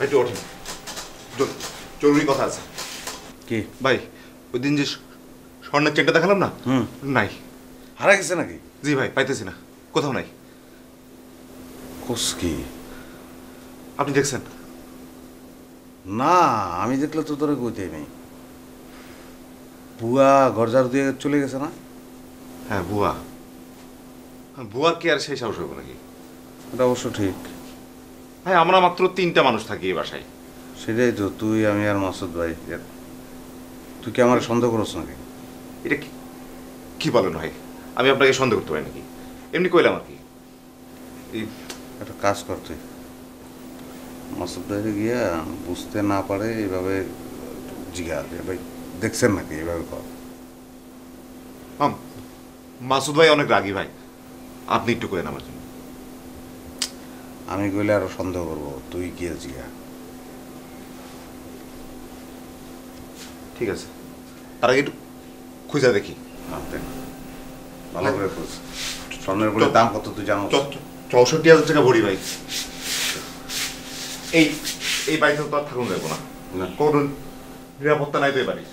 একটু ওঠেন, জরুরি কথা আছে। কি ভাই, ওই দিন যে স্বর্ণের চেনটা দেখালাম না, নাই। হারা গেছে নাকি? জি ভাই, পাইতেছি না, কোথাও নাই। কোস কি? আপনি দেখছেন? না, আমি দেখলে তো তোরে কইতেই নেই। বুয়া গরজার দিয়ে চলে গেছে না? হ্যাঁ, বুয়া। বুয়ার কি আর সেই সাহস হইব নাকি? এটা অবশ্য ঠিক। ভাই, আমরা মাত্র 3টা মানুষ থাকি এই বাসায়। সেটাই তো, তুই, আমি আর মাসুদ ভাই। তুই কি আমার সন্দেহ করছ নাকি? এটা কি বলেন ভাই? আমি আপনাকে সন্দেহ করতে পারি নাকি? এমনি কইলাম আর কি। একটা কাজ কর তুই, মাসুদ ভাইকে গিয়া বুঝতে না পারে এইভাবে জিজ্ঞা ভাই দেখছেন নাকি, এইভাবে কর। মাসুদ ভাই অনেক রাগী ভাই, আপনি একটু করেন আমার জন্য। আমি কইলে আরো সন্দেহ করবো, তুই গিয়ে জিজ্ঞা। ঠিক আছে, তার আগে একটু খুঁজে দেখি। ভালো করে খোঁজ। স্বর্ণের বলে দাম কত তুই জানো? 64,000 টাকা ভরি ভাই। এই বাড়িতে তো আর থাকুন যাবো না, কোনো নিরাপত্তা নাই তো এই বাড়ির।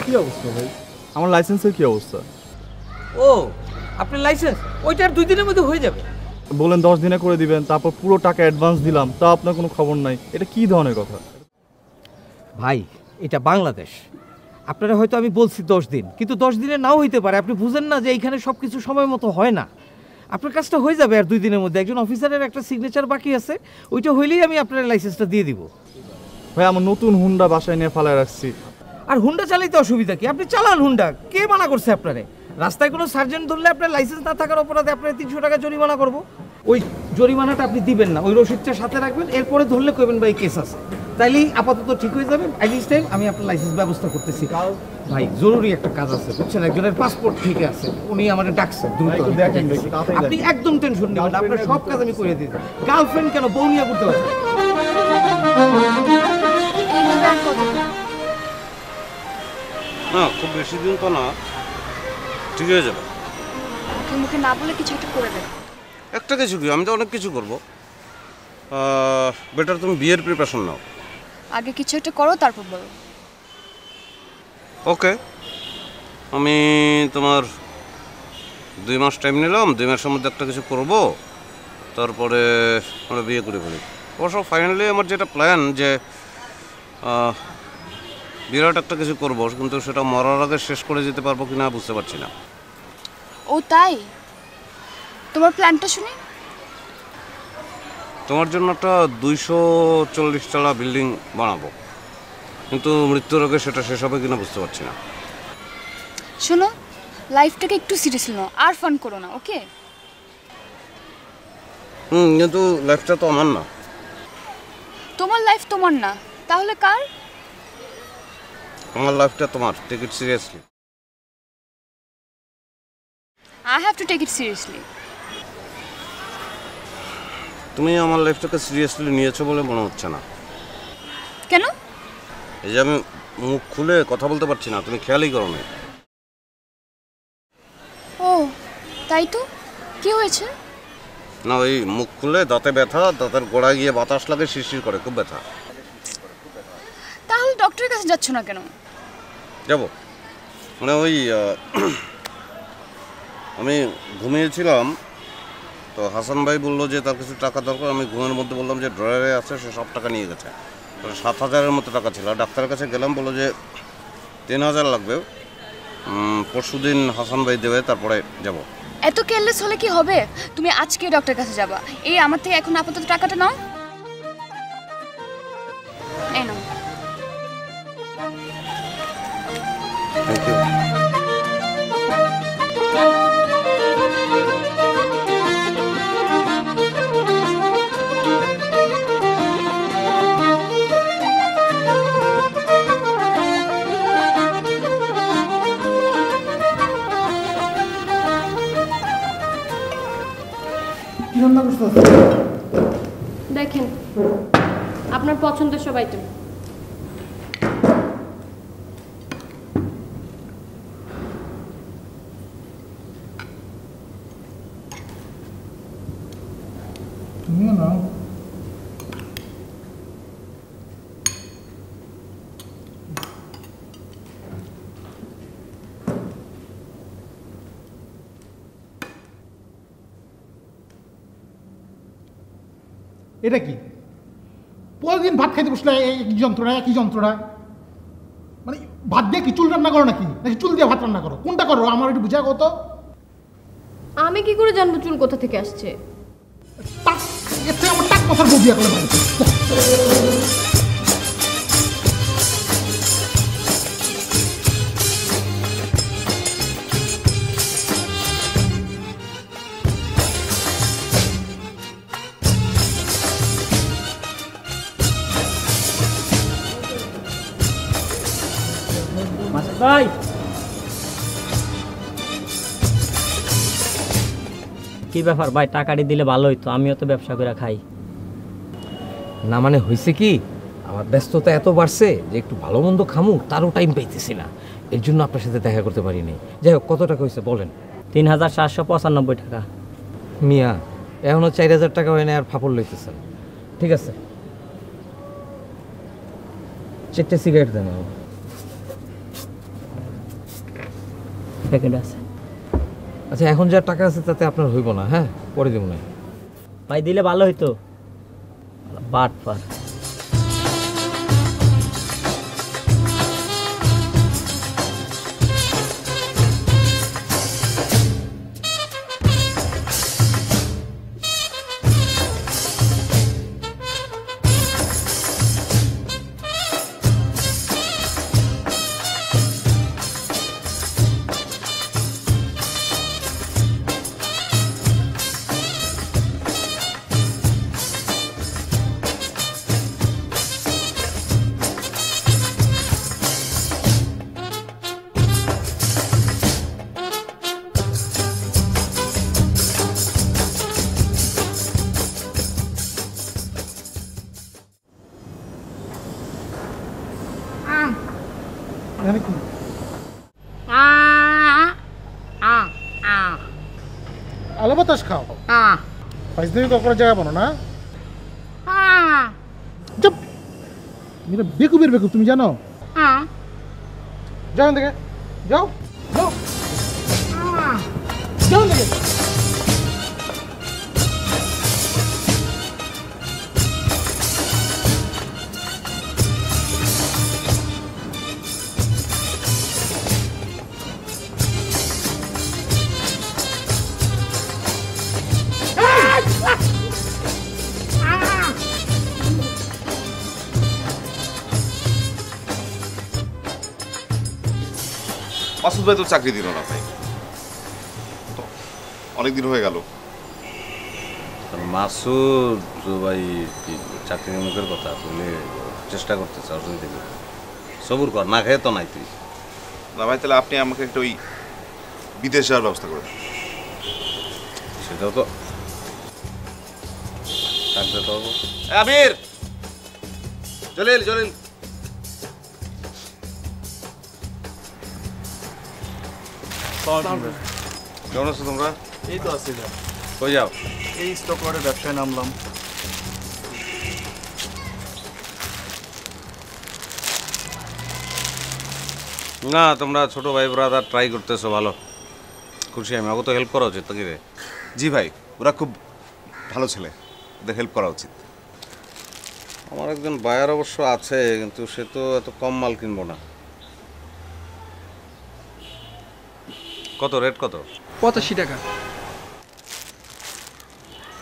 কি অবস্থা ভাই? আমার লাইসেন্সের কি অবস্থা? ও, আপনার লাইসেন্স ওইটা আর 2 দিনের মধ্যে হয়ে যাবে। বলেন 10 দিনে করে দিবেন, তারপর পুরো টাকা অ্যাডভান্স দিলাম, তা আপনার কোনো খবর নাই। এটা কি ধরনের কথা ভাই? এটা বাংলাদেশ। আপনারা হয়তো আমি বলছি 10 দিন, কিন্তু 10 দিনে নাও হইতে পারে। আপনি বুঝেন না যে এইখানে সব কিছু সময় মতো হয় না। আপনার কাজটা হয়ে যাবে আর 2 দিনের মধ্যে। একজন অফিসারের একটা সিগনেচার বাকি আছে, ওইটা হইলেই আমি আপনার লাইসেন্সটা দিয়ে দিব। ভাই, আমার নতুন হুন্ডা বাসায় নিয়ে ফালায় রাখছি। আর হুন্ডা চালাইতে অসুবিধা কি? আপনি চালান হুন্ডা, কে মানা করছে আপনারে? রাস্তায় কোনো সার্জেন্ট ধরলে আপনার লাইসেন্স না থাকার অপরাধে আপনার 300 টাকা জরিমানা করবো। ওই জরিমানাটা আপনি দিবেন না, ওই রসিদটা সাথে রাখবেন, এরপরে ধরলে কইবেন ভাই কেস আছে। তাইলেই আপাতত ঠিক হয়ে যাবে। অ্যাটলিস্ট টাইম আমি আপনার লাইসেন্স ব্যবস্থা করতেছি। ভাই, জরুরি একটা কাজ আছে বুঝছেন, একজনের পাসপোর্ট ঠিক আছে, উনি আমার ডাকছে দ্রুত। আপনি একদম টেনশন নেবেন না, আপনার সব কাজ আমি করে দিই। গার্লফ্রেন্ড কেন, বউ নিয়ে করতে পারছেন? না, খুব বেশি দিন তো না, ঠিক হয়ে যাবে। মুখে মুখে না বলে কিছু একটা করে দেন। একটা কিছু কি, আমি তো অনেক কিছু করবো। বেটার তুমি বিয়ের প্রিপারেশন নাও। আগে কিছু একটা করো, তারপর বলো। ওকে, আমি তোমার 2 মাস টাইম নিলাম। 2 মাসের মধ্যে একটা কিছু করব, তারপরে আমরা বিয়ে করে ফেলি। অবশ্য ফাইনালি আমার যেটা প্ল্যান যে বিরাট একটা কিছু করব, কিন্তু সেটা মরার আগে শেষ করে যেতে পারবো কিনা বুঝতে পারছি না। ও তাই? তোমার প্ল্যানটা শুনি। তোমার জন্য একটা 240 তলা বিল্ডিং বানাবো, কিন্তু মৃত্যুর আগে সেটা শেষ হবে কিনা বুঝতে পারছি না। শোনো, লাইফটাকে একটু সিরিয়াসলি নাও, আর ফান করো না, ওকে? কিন্তু লাইফটা তো আমার না। তোমার লাইফ তোমার না, তাহলে কার? আমার লাইফটা তোমার। Take it seriously. I have to take it seriously. তুমি আমার লাইফটাকে সিরিয়াসলি নিয়েছো বলে মনে হচ্ছে না। কেন? এই যে আমি মুখ খুলে কথা বলতে পারছি না, তুমি খেয়ালই করো না। ও তাই তো, কি হয়েছে? না, ওই মুখ খুলে দাঁতে ব্যথা, দাঁতের গোড়ায় গিয়ে বাতাস লাগে, শিরশির করে, খুব ব্যথা। তাহলে ডক্টরের কাছে যাচ্ছ না কেন? যাবো মানে ওই আমি ঘুমিয়েছিলাম, তো হাসান ভাই বললো যে তার কিছু টাকা দরকার। আমি ঘুমের মধ্যে বললাম যে ড্রয়ারে আছে, সে সব টাকা নিয়ে গেছে। 7,000-এর মতো টাকা ছিল। ডাক্তারের কাছে গেলাম, বললো যে 3,000 লাগবে, পরশুদিন হাসান ভাই দেবে, তারপরে যাব। এত কেয়ারলেস হলে কি হবে? তুমি আজকে ডক্টরের কাছে যাবা। এই আমার থেকে এখন আপাতত টাকাটা নাও। এই নাও। Thank you. দেখেন আপনার পছন্দের সব আইটেম। তুমিও নাও। এটা কি প্রতিদিন ভাত খাইতে বসলে একই যন্ত্রণা মানে ভাত দিয়ে কি চুল রান্না করো নাকি চুল দিয়ে ভাত রান্না করো? কোনটা করো আমার একটু বুঝা কত। আমি কি করে জানবো চুল কোথা থেকে আসছে? টাক এর থেকে আমার টাক কথার বউ বিয়া করে ভাই। ভাই কি ব্যাপার ভাই, টাকাটি দিলে ভালো হইতো, আমিও তো ব্যবসা করে খাই। না মানে হয়েছে কি, আমার ব্যস্ততা এত বাড়ছে যে একটু ভালো মন্দ খামু তারও টাইম পাইতেছি না, এর জন্য আপনার সাথে দেখা করতে পারিনি। যাই হোক, কত টাকা হয়েছে বলেন? 3795 টাকা। মিয়া এখনও 4000 টাকা হয় না আর ফাপড় লইতেছেন। ঠিক আছে, 4টে সিগারেট দেন। প্যাকেট আছে। আচ্ছা, এখন যা টাকা আছে তাতে আপনার হইব না, হ্যাঁ পরে দেবো না। ভাই দিলে ভালো হইতো। বাট পার। এখানে কি আলো বাতাস খাও? ফাইজলামি করার জায়গা বানো না। চুপ, তুমি তো বেকুবের বেকুব, তুমি জানো? যাও এখান থেকে, যাও যাও যাও এখান থেকে। মাসুদ ভাই তো চাকরি দিল না ভাই, তো অনেকদিন হয়ে গেল। মাসুদ ভাই চাকরির মুখের কথা, তুমি চেষ্টা করতেছ অসুবিধা কি? সবুর কর, না খেয়ে তো নাই তুই। না ভাই, তাহলে আপনি আমাকে একটা ওই বিদেশ যাওয়ার ব্যবস্থা করে দেন। সেটাও তো থাকবে তো। আবির, জলিল জলিল, কেমন আছো তোমরা? এই তো আছি, কই যাও? এই স্টক ওয়ার্ডের ব্যবসায় নামলাম। না, তোমরা ছোট ভাই ব্রাদার ট্রাই করতেছো, ভালো, খুশি আমি। আমাকে তো হেল্প করা উচিত তো কি রে? জি ভাই, ওরা খুব ভালো ছেলে, ওদের হেল্প করা উচিত। আমার একজন বায়ার অবশ্য আছে, কিন্তু সে তো এত কম মাল কিনবো না। কত রেট কত? 85 টাকা।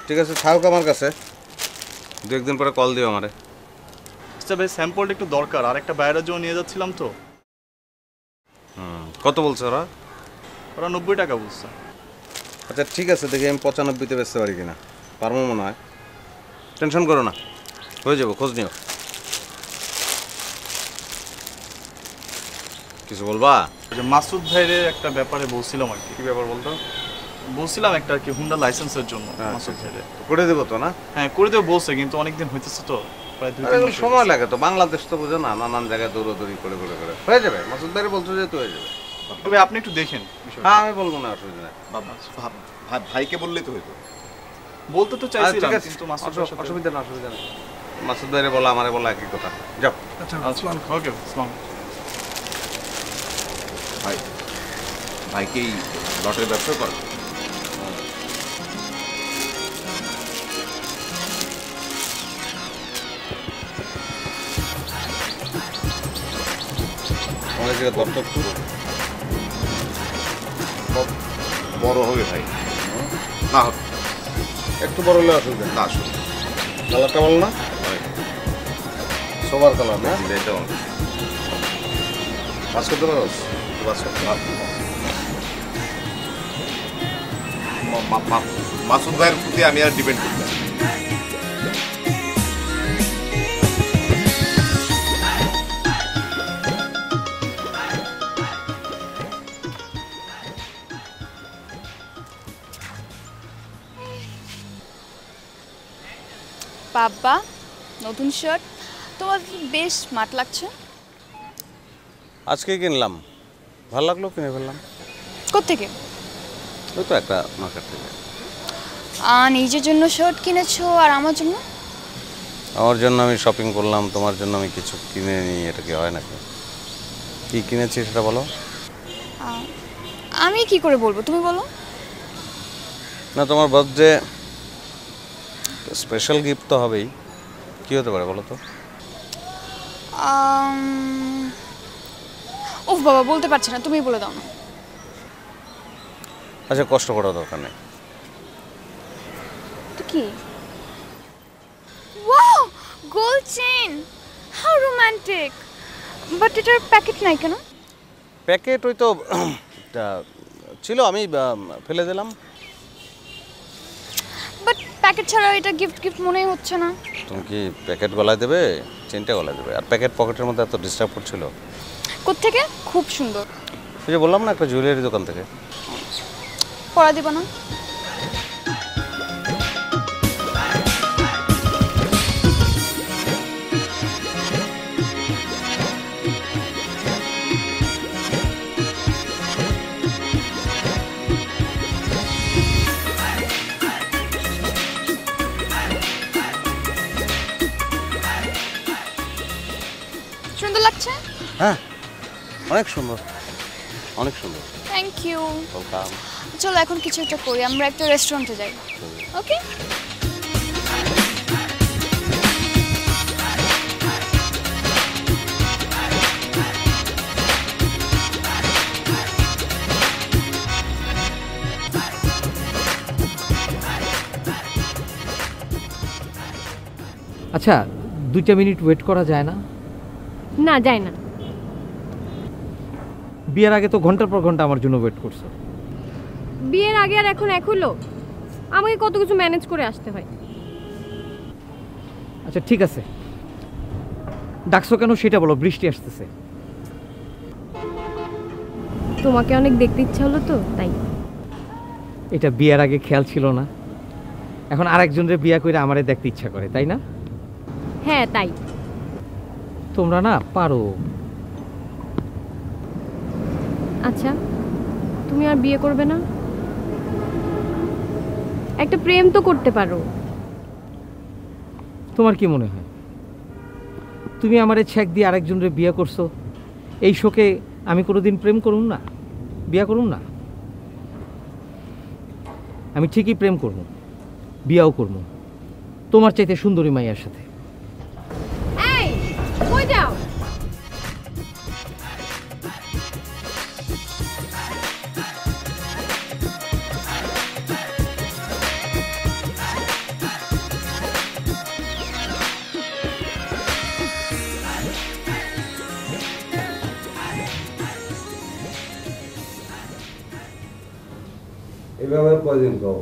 ঠিক আছে, থাকুক আমার কাছে, দু একদিন পরে কল দিও আমারে। আচ্ছা ভাই, স্যাম্পলটা একটু দরকার, আর একটা বাইরের জন্য নিয়ে যাচ্ছিলাম তো। কত বলছে ওরা? ওরা 90 টাকা বলছে। আচ্ছা ঠিক আছে, দেখি আমি 95-তে বেচতে পারি কিনা, পারবো মনে হয়। টেনশন করো না, হয়ে যাবো, খোঁজ নিও। কিছু বলবা? মাসুদ ভাইরে একটা ব্যাপারে বলছিলাম আর কি। কি ব্যাপার বলতো? বলছিলাম একটা আর কি হুন্ডা লাইসেন্সের জন্য আচ্ছা, মাসুদ ভাইরে। করে দেবো তো না? হ্যাঁ করে দেবো বলছে, কিন্তু অনেকদিন হইতেছে তো, প্রায় 2-3 আরে মাস সময় হয়ে গেছে। লাগে তো, বাংলাদেশ তো বুঝো না, নানান জায়গায় দৌড়াদৌড়ি করে হয়ে যাবে। মাসুদ ভাই বলছো যে তো হয়ে যাবে। তবে আপনি একটু দেখেন বিষয়টা। হ্যাঁ আমি বলবো না, অসুবিধা নেই। ভাইকে বললেই তো হইতো। বলতে তো আচ্ছা, চাইছিলাম ঠিক আছে, কিন্তু মাসুদ ভাইয়ের সাথে- অসুবিধা নেই। মাসুদ ভাইরে বলা আমারে বলা একই কথা। যাও। আচ্ছা ওকে আসসালাম। ভাই কি লটের ব্যবসা করে? আমাদের দিকে দপ্তর বড় হবে ভাই, না হবে একটু বড় হলে অসুবিধা নেই। না আসলে কালারটা বলো না, সবার কালার না? এটা কাজ করতে পারো? মাসুদ ভাইয়ের প্রতি আমি আর ডিপেন্ড করি না। বাবা নতুন শার্ট, তোমার বেশ স্মার্ট লাগছে। আজকে কিনলাম, ভালো লাগলো, কিনে ফেললাম। কোত্থেকে? ওই তো একটা মার্কেট থেকে। নিজের জন্য শার্ট কিনেছো আর আমার জন্য? আমার জন্য আমি শপিং করলাম, তোমার জন্য আমি কিছু কিনে নিই, এটা কি হয় নাকি? কি কিনেছি সেটা বলো। আমি কি করে বলবো, তুমি বলো। না তোমার বার্থডে, স্পেশাল গিফট তো হবেই, কী হতে পারে বলো তো? ওহ বাবা বলতে পারছি না, তুমি বলে দাও না। আচ্ছা কষ্ট করার দরকার নেই। তো কি? Wow gold chain, how romantic. But এটার প্যাকেট নাই কেন? প্যাকেট ওই তো ছিল, আমি ফেলে দিলাম। বাট প্যাকেট ছাড়া এটা গিফট মনেই হচ্ছে না। তুমি কি প্যাকেট গলায় দেবে, চেনটা গলায় দেবে? আর প্যাকেট পকেটের মধ্যে এত ডিস্টার্ব করছিল কোত্থেকে? খুব সুন্দর। ওই যে বললাম না, একটা জুয়েলারি দোকান থেকে। পড়া দিব না। সুন্দর লাগছে। হ্যাঁ অনেক সুন্দর, অনেক সুন্দর। Thank you. ওয়েলকাম। চলো এখন কিছু একটা করি, আমরা একটা রেস্টুরেন্টে যাই। ওকে। আচ্ছা 2 মিনিট ওয়েট করা যায় না? না যায় না। বিয়ের আগে তো ঘন্টার পর ঘন্টা আমার জন্য ওয়েট করছো। বিয়ের আগে আর এখন এক হলো, আমাকে কত কিছু ম্যানেজ করে আসতে হয়। আচ্ছা ঠিক আছে, ডাকছো কেন সেটা বলো। বৃষ্টি আসতেছে। তোমাকে অনেক দেখতে ইচ্ছা হলো তো তাই। এটা বিয়ের আগে খেয়াল ছিল না, এখন আরেকজনের বিয়ে করে আমারে দেখতে ইচ্ছা করে, তাই না? হ্যাঁ তাই। তোমরা না পারো। আচ্ছা তুমি আর বিয়ে করবে না? একটা প্রেম তো করতে পারো। তোমার কি মনে হয় তুমি আমারে ছেক দিয়ে আরেকজনের বিয়ে করছো, এই শোকে আমি কোনোদিন প্রেম করুম না, বিয়ে করুম না? আমি ঠিকই প্রেম করব, বিয়াও করব, তোমার চাইতে সুন্দরী মাইয়ার সাথে। এই কই যাও? এভাবে কয়দিন খাও?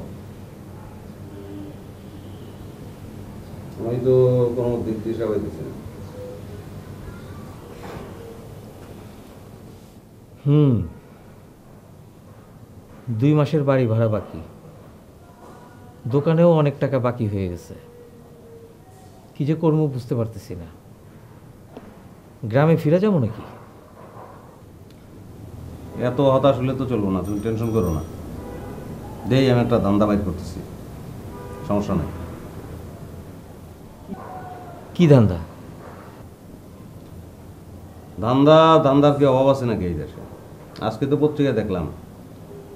আমি তো কোনো দিক দিশা পাইতেছি না। 2 মাসের বাড়ি ভাড়া বাকি, দোকানেও অনেক টাকা বাকি হয়ে গেছে। কি যে করবো বুঝতে পারতেছি না। গ্রামে ফিরে যাবো নাকি? এত হতাশ হলে তো চলবো না, তুমি টেনশন করো না। দেই আমি একটা ধান্দা বাইর করতেছি, সমস্যা নেই। কি ধান্দা? ধান্দার কি অভাব আছে নাকি এই দেশে? আজকে তো পত্রিকায় দেখলাম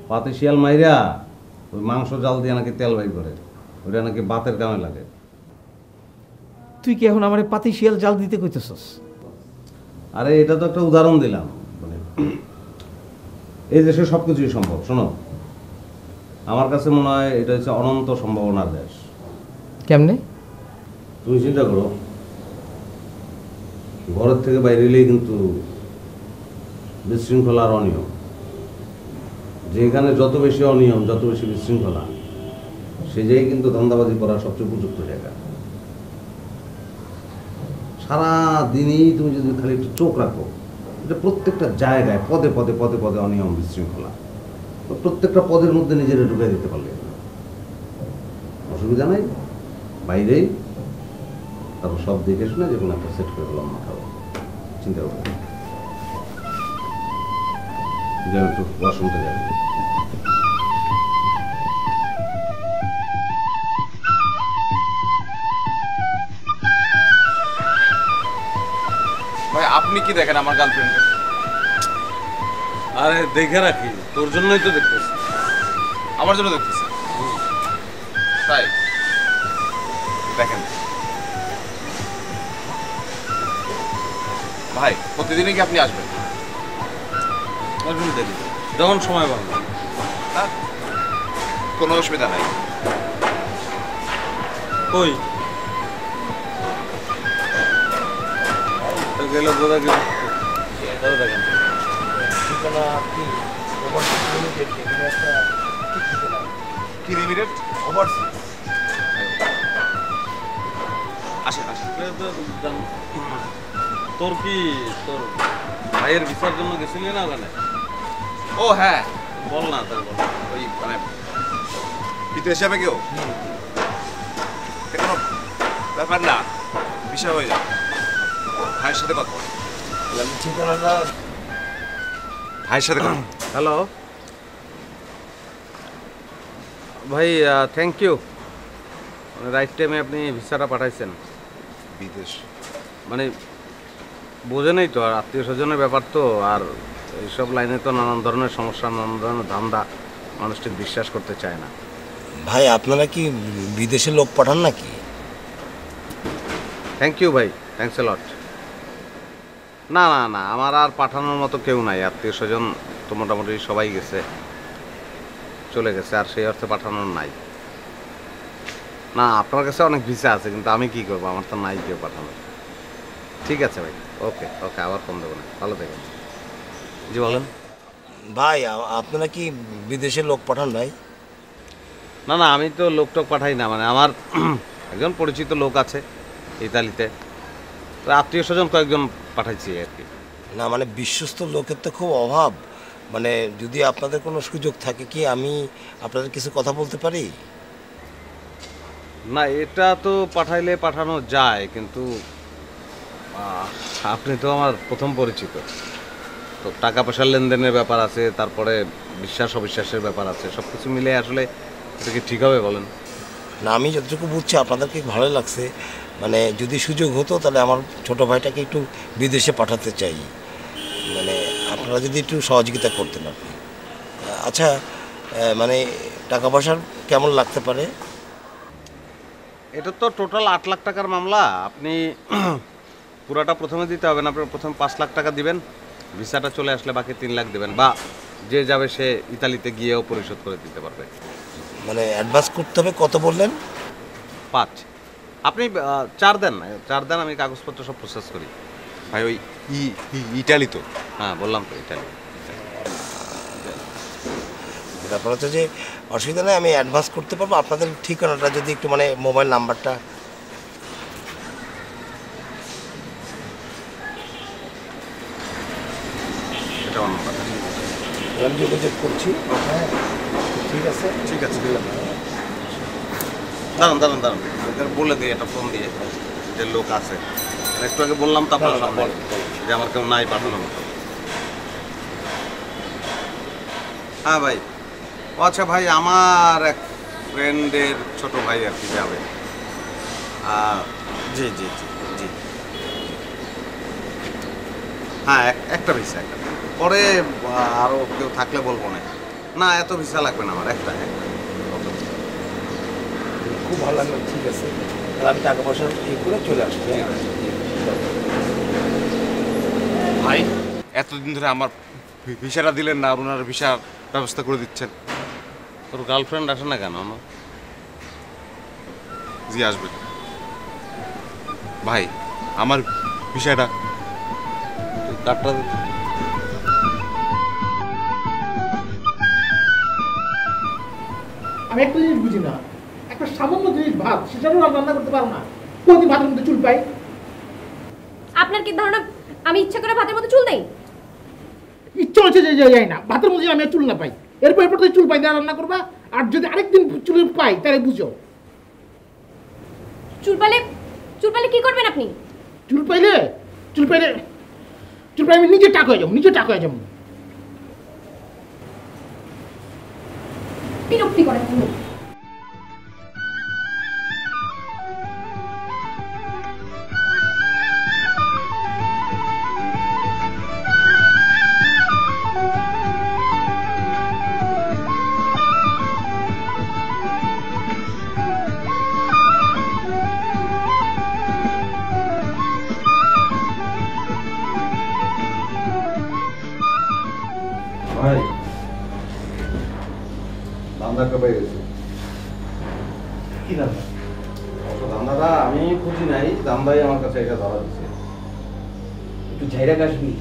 পাতি শিয়াল মাইরা ওই মাংস জাল দিয়ে নাকি তেল বাইর করে, ওটা নাকি বাতের কামে লাগে। তুই কি এখন আমার পাতি শিয়াল জাল দিতে কইতেছস? আরে এটা তো একটা উদাহরণ দিলাম, মানে এই দেশে সব কিছুই সম্ভব। শোনো, আমার কাছে মনে হয় এটা হচ্ছে অনন্ত সম্ভাবনার দেশ। কেমনে? তুমি চিন্তা করো, ঘরের থেকে বাইরে এলেই কিন্তু বিশৃঙ্খলা আর অনিয়ম। যেখানে যত বেশি অনিয়ম, যত বেশি বিশৃঙ্খলা, সে জায়গায় কিন্তু ধান্দাবাজি করার সবচেয়ে উপযুক্ত জায়গা। সারা দিনই তুমি যদি খালি একটু চোখ রাখো, এটা প্রত্যেকটা জায়গায় পদে পদে পদে পদে অনিয়ম বিশৃঙ্খলা, প্রত্যেকটা পদের মধ্যে নিজেরা ঢুকাই দিতে পারলে অসুবিধা নাই। বাইরেই তারপর সব দেখে শুনে যে কোনো একটা সেট করে গেলাম মাথাও, চিন্তা করো। যেন একটু ওয়াশরুমটা যাবে। ভাই আপনি কি দেখেন আমার গার্লফ্রেন্ড? আরে দেখে রাখি, তোর জন্যই তো দেখতেছি। আমার জন্য দেখতেছে? তাই দেখেন ভাই, প্রতিদিনই কি আপনি আসবেন? দেখি যখন সময় পাবো। হ্যাঁ, কোনো অসুবিধা নাই। কই গেল বোঝা গেল দেখেন কি লিমিটেড? আসেন আসেন। তোর কি তোর ভাইয়ের ভিসার জন্য গেছিলি না ওখানে? ও হ্যাঁ, বল না, তার বল। ওই মানে বিদেশ যাবে কেউ, কোনো ব্যাপার না, বিষয় হয়ে যাবে। ভাইয়ের সাথে কথা বল। ভাইয়ের সাথে কথা। হ্যালো ভাই, থ্যাংক ইউ, রাইট টাইমে আপনি ভিসাটা পাঠাইছেন। বিদেশ মানে বোঝেনই তো, আর আত্মীয় স্বজনের ব্যাপার তো, আর এইসব লাইনে তো নানান ধরনের সমস্যা, নানান ধরনের ধান্দা, মানুষ ঠিক বিশ্বাস করতে চায় না। ভাই আপনারা কি বিদেশে লোক পাঠান নাকি? থ্যাংক ইউ ভাই, থ্যাংকস এ লট। না না না, আমার আর পাঠানোর মতো কেউ নাই, আত্মীয় স্বজন তো মোটামুটি সবাই গেছে, চলে গেছে, আর সেই অর্থে পাঠানোর নাই। না, আপনার কাছে অনেক ভিসা আছে, কিন্তু আমি কি করবো, আমার তো নাই কেউ পাঠানোর। ঠিক আছে ভাই, ওকে ওকে, আবার ফোন দেবো না, ভালো থাকবেন। জি বলেন। ভাই আপনারা কি বিদেশে লোক পাঠান ভাই? না না, আমি তো লোকটোক পাঠাই না, মানে আমার একজন পরিচিত লোক আছে ইতালিতে, তো আত্মীয় স্বজন কয়েকজন পাঠাইছি আর কি। না মানে বিশ্বস্ত লোকের তো খুব অভাব, মানে যদি আপনাদের কোনো সুযোগ থাকে কি আমি আপনাদের কিছু কথা বলতে পারি? না, এটা তো পাঠাইলে পাঠানো যায়, কিন্তু আপনি তো আমার প্রথম পরিচিত, তো টাকা পয়সার লেনদেনের ব্যাপার আছে, তারপরে বিশ্বাস অবিশ্বাসের ব্যাপার আছে, সব কিছু মিলে আসলে এটা কি ঠিক হবে বলেন? না আমি যতটুকু বুঝছি আপনাদেরকে ভালো লাগছে, মানে যদি সুযোগ হতো তাহলে আমার ছোট ভাইটাকে একটু বিদেশে পাঠাতে চাই, মানে আপনারা যদি একটু সহযোগিতা করতেন আপনি। আচ্ছা মানে টাকা পয়সার কেমন লাগতে পারে? এটা তো টোটাল 8 লাখ টাকার মামলা, আপনি পুরাটা প্রথমে দিতে হবে না, আপনি প্রথমে 5 লাখ টাকা দিবেন, ভিসাটা চলে আসলে বাকি 3 লাখ দেবেন, বা যে যাবে সে ইতালিতে গিয়েও পরিশোধ করে দিতে পারবে। মানে অ্যাডভান্স করতে হবে কত বললেন? 5, আপনি 4 দেন, 4 দেন, আমি কাগজপত্র সব প্রসেস করি। ভাই ওই ইটালি তো? হ্যাঁ বললাম তো, ইটালি। ব্যাপার হচ্ছে যে অসুবিধা নেই, আমি অ্যাডভান্স করতে পারবো। আপনাদের ঠিকানাটা যদি একটু মানে মোবাইল নাম্বারটা। এটা অন্য কথা। আমি যোগাযোগ করছি। হ্যাঁ ঠিক আছে ঠিক আছে দাঁড়ান দাঁড়ান দাঁড়ান ওদের বলে দিই একটা ফোন দিয়ে যে লোক আছে একটু আগে বললাম তো আপনার সামনে যে আমার কেউ নাই পাঠানোর মতো। হ্যাঁ ভাই ও আচ্ছা ভাই আমার এক ফ্রেন্ডের ছোট ভাই আর কি যাবে। জি জি জি জি হ্যাঁ একটা ভিসা একটা পরে আরও কেউ থাকলে বলবো না। না এত ভিসা লাগবে না আমার একটা খুব ভালো লাগলো। ঠিক আছে তাহলে আমি টাকা পয়সা ঠিক করে চলে আসবো। ভাই এতদিন ধরে আমার ভিসাটা দিলেন না আর ওনার ভিসার ব্যবস্থা করে দিচ্ছেন। তোর গার্লফ্রেন্ড আসে না কেন আমার? জি আসবে ভাই, আমার ভিসাটা কার্ডটা আমি একটা জিনিস বুঝি না, একটা সামান্য জিনিস ভাত সেটারও রান্না করতে পারো না, প্রতি ভাতের মধ্যে চুল পাই। আপনার কি ধারণা আমি ইচ্ছা করে ভাতের মধ্যে চুল দেই? ইচ্ছা হচ্ছে যে যাই না ভাতের মধ্যে আমি চুল না পাই, এরপর তো চুল পাই দিয়ে রান্না করবা, আর যদি আরেকদিন চুল পাই তাহলে বুঝো। চুল পাইলে কি করবেন আপনি? চুল পাইলে আমি নিজে টাক হয়ে যাবো। বিরক্তি করে পুরো। ভাই দামদারটা পেয়ে গেছি। কি দাদা? দামদাদা আমি খুঁজি নাই, দামদাই আমার কাছে এটা ধরা দিচ্ছে। একটু ঝাইরা কাশবি।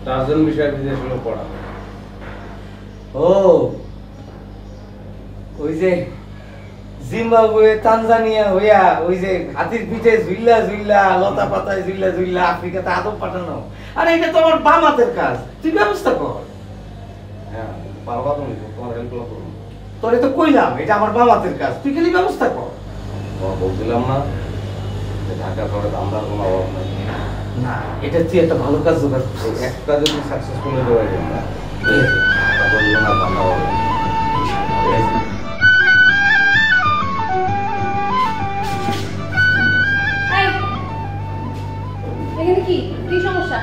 টার্জেন বিষয়ে বিদেশ হলো পড়া। ও ওই যে জিম্বাবুয়ে তানজানিয়া হইয়া ওই যে হাতির পিঠে ঝুইল্লা লতা পাতায় ঝুইল্লা আফ্রিকাতে আদম পাঠানো, আরে এটা তো আমার বাম হাতের কাজ, তুই ব্যবস্থা কর। হ্যাঁ পারবা তুমি, তোমার হেল্প করবো। তোরে তো কইলাম এটা আমার বাম হাতের কাজ, তুই খালি ব্যবস্থা কর। তোমার বলছিলাম না যে ঢাকা শহরে দামদার কোনো অভাব নেই। না এটা তুই একটা ভালো কাজ জোগাড় করছিস। একটা যদি সাকসেসফুল হয়ে যাবে তারপর না দামদা হবে। এখানে কি সমস্যা?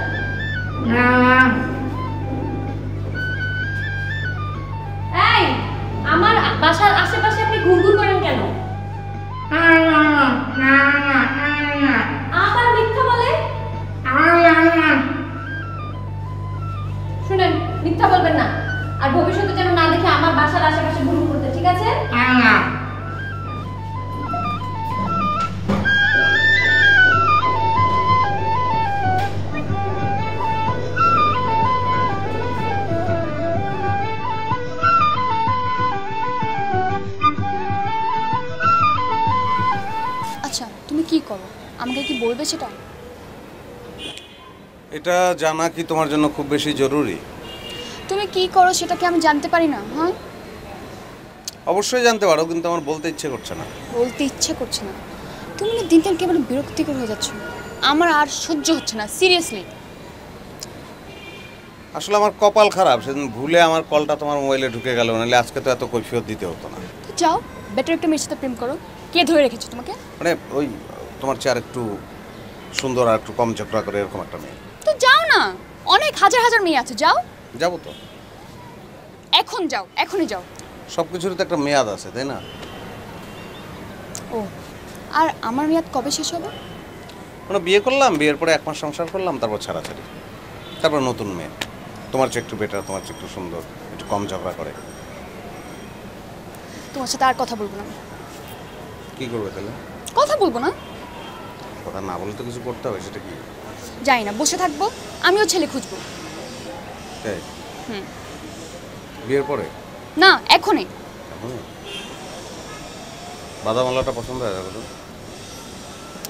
এই আমার বাসার আশেপাশে আপনি ঘুরঘুর করেন কেন? আবার মিথ্যা বলে। শুনেন মিথ্যা বলবেন না, আর ভবিষ্যতে যেন না দেখে আমার বাসার আশেপাশে ঘুরঘুর করতে, ঠিক আছে? আচ্ছা তুমি কি করো, আমাকে কি বলবে সেটা? এটা জানা কি তোমার জন্য খুব বেশি জরুরি? তুমি কি করো সেটা কি আমি জানতে পারি না? হ্যাঁ অবশ্যই জানতে পারো, কিন্তু আমার বলতে ইচ্ছে করছে না। বলতে ইচ্ছে করছে না? তুমি না দিন দিন কেবল বিরক্তিকর হয়ে যাচ্ছ, আমার আর সহ্য হচ্ছে না সিরিয়াসলি। আসলে আমার কপাল খারাপ, সেদিন ভুলে আমার কলটা তোমার মোবাইলে ঢুকে গেল, নাহলে আজকে তো এত কৈফিয়ত দিতে হতো না। তো যাও বেটার একটা মেয়ের সাথে প্রেম করো। কে ধরে রেখেছে তোমাকে? মানে ওই তোমার চেয়ে আর একটু সুন্দর আর একটু কম চকরা করে এরকম একটা মেয়ে। তো যাও না, অনেক হাজার হাজার মেয়ে আছে, যাও। যাবো তো, এখন যাও, এখনই যাও। সব কিছুরই তো একটা মেয়াদ আছে, তাই না? ও আর আমার মেয়াদ কবে শেষ হবে? মানে বিয়ে করলাম, বিয়ের পরে 1 মাস সংসার করলাম, তারপর ছাড়াছাড়ি, তারপর নতুন মেয়ে, তোমার চেয়ে একটু বেটার, তোমার চেয়ে একটু সুন্দর, একটু কম ঝগড়া করে। তোমার সাথে আর কথা বলবো না। কি করবে তাহলে? কথা বলবো না। কথা না বলে তো কিছু করতে হবে, সেটা কি? যাই না, বসে থাকবো, আমিও ছেলে খুঁজবো। তাই? হুম। বিয়ের পরে? না এখনই। এখনই? বাদামালাটা পছন্দ হয়ে যাবে তো?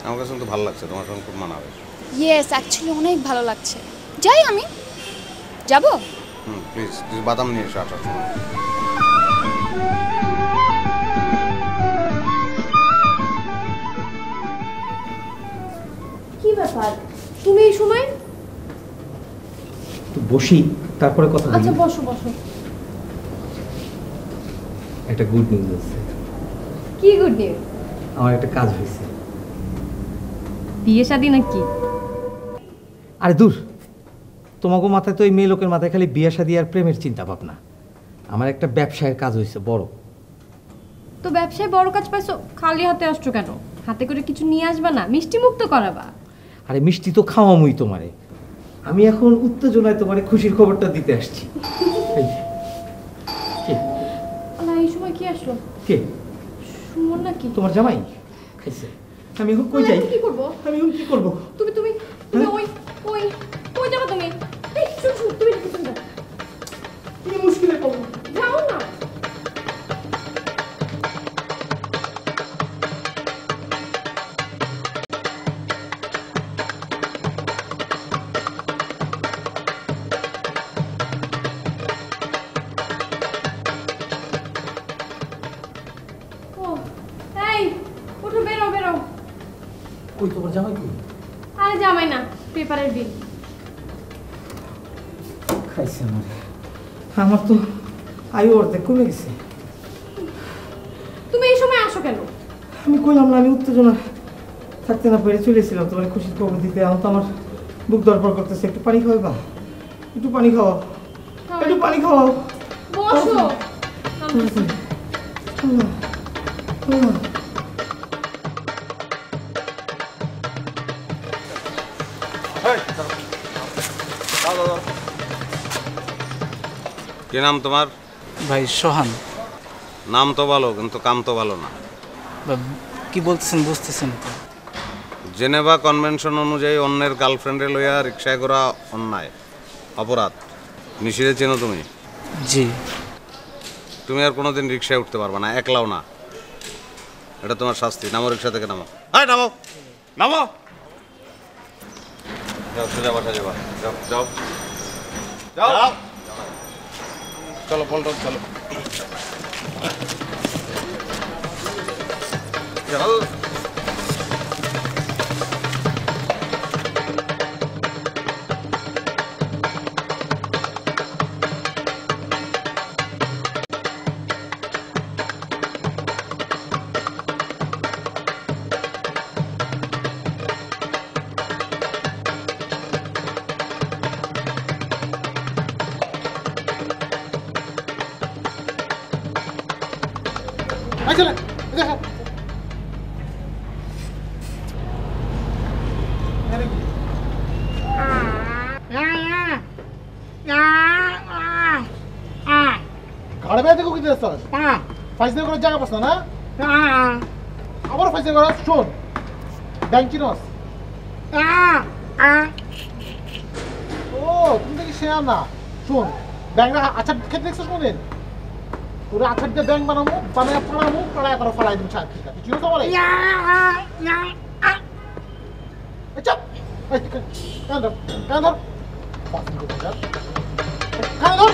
আমার কাছে কিন্তু ভালো লাগছে, তোমার সঙ্গে খুব মানাবে। ইয়েস অ্যাকচুয়ালি অনেক ভালো লাগছে। যাই আমি, যাবো? প্লিজ বাদাম নিয়ে এসো আসার সময়। কি ব্যাপার তুমি এই সময়? তো বসি, তারপরে কথা বলি। আচ্ছা বসো বসো। একটা গুড নিউজ আছে। কি গুড নিউজ? আমার একটা কাজ হয়েছে। বিয়ে শাদী নাকি? আরে দূর, তোমাকে মাথায় তো এই মেয়ে লোকের মাথায় খালি বিয়ে শাদী আর প্রেমের চিন্তা ভাবনা। আমার একটা ব্যবসায়ের কাজ হয়েছে বড়। তো ব্যবসায় বড় কাজ পাইছো, খালি হাতে আসছো কেন? হাতে করে কিছু নিয়ে আসবা না, মিষ্টি মুক্ত করাবা। আরে মিষ্টি তো খাওয়ামই তোমারে। আমি এখন উত্তেজনায় তোমারে খুশির খবরটা দিতে আসছি। এই, কে না এই সময় কি আসলো? কে? সুমন নাকি? তোমার জামাই খাইছে। আমি এখন কই যাই? কি করবো? আমি এখন কি করবো? তুমি তুমি তুমি ওই ওই কই যাবা তুমি? এই শুন শুন, তুমি একটু পিছন যাও। কি মুশকিলে পড়বো? যাও না। ও এই উঠো, বেরো বেরো। কই তোমার জামাই কই? আরে জামাই না, পেপারের বিল। খাইছে আমার তো আয়ু অর্ধেক কমে গেছে। তুমি এই সময় আসো কেন? আমি কইলাম না, আমি উত্তেজনা থাকতে না পেরে চলেছিলাম তোমার খুশির খবর দিতে। এখন তো আমার বুক দরপড় করতেছে। একটু পানি খাওয়াবা? একটু পানি খাওয়াও, একটু পানি খাওয়াও। বসো। কি নাম তোমার? ভাই সোহান। নাম তো ভালো, কিন্তু কাম তো ভালো না। কি বলতেছেন বুঝতেছেন তো? জেনেভা কনভেনশন অনুযায়ী অন্যের গার্লফ্রেন্ডে লইয়া রিক্সায় করা অন্যায়, অপরাধ। নিশিরে চেনো তুমি? জি। তুমি আর কোনোদিন রিক্সায় উঠতে পারবে না, একলাও না। এটা তোমার শাস্তি। নামো রিক্সা থেকে, নামো। হ্যাঁ নামো, নামো। যাও সোজা বাসা যাবা। যাও যাও যাও। চলো পল্টন চলো। চল। চলে দেখো ঘরে বেড়ে দেখো কি দিচ্ছ? ফাইসে করার জায়গা পাস না? আবার ফাইসে করা। শোন, ব্যাংক চিনস? ও তুমি দেখি সে না। শোন, ব্যাংকটা আচ্ছা খেতে দেখছিস কোনদিন? তোরা আছাড় দিয়ে ব্যাংক বানাবো, বানায় পাড়াবো, পাড়ায় তারা ফালাই দিবো। ঠিক আছে, চিনো তো বলে? চপ কেন ধর, কেন ধর, কেন ধর,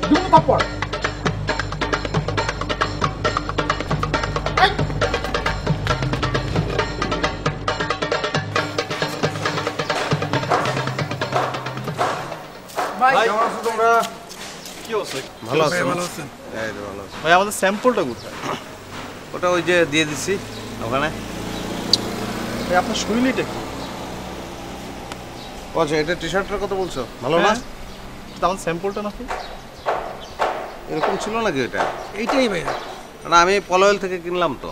দুটো থাপ্পড়। ভাই কেমন আছো তোমরা? কি অবস্থা? ভালো আছেন? ভালো আছেন? এই তো ভালো আছি। ভাই আমাদের স্যাম্পলটা কোথায়? ওটা ওই যে দিয়ে দিছি ওখানে। ভাই আপনার শরীরটা কি? আচ্ছা, এটা টি শার্টের কথা বলছো? ভালো না? তেমন স্যাম্পলটা না তো এরকম ছিল নাকি এটা? এইটাই ভাই। না, আমি পলওয়েল থেকে কিনলাম তো।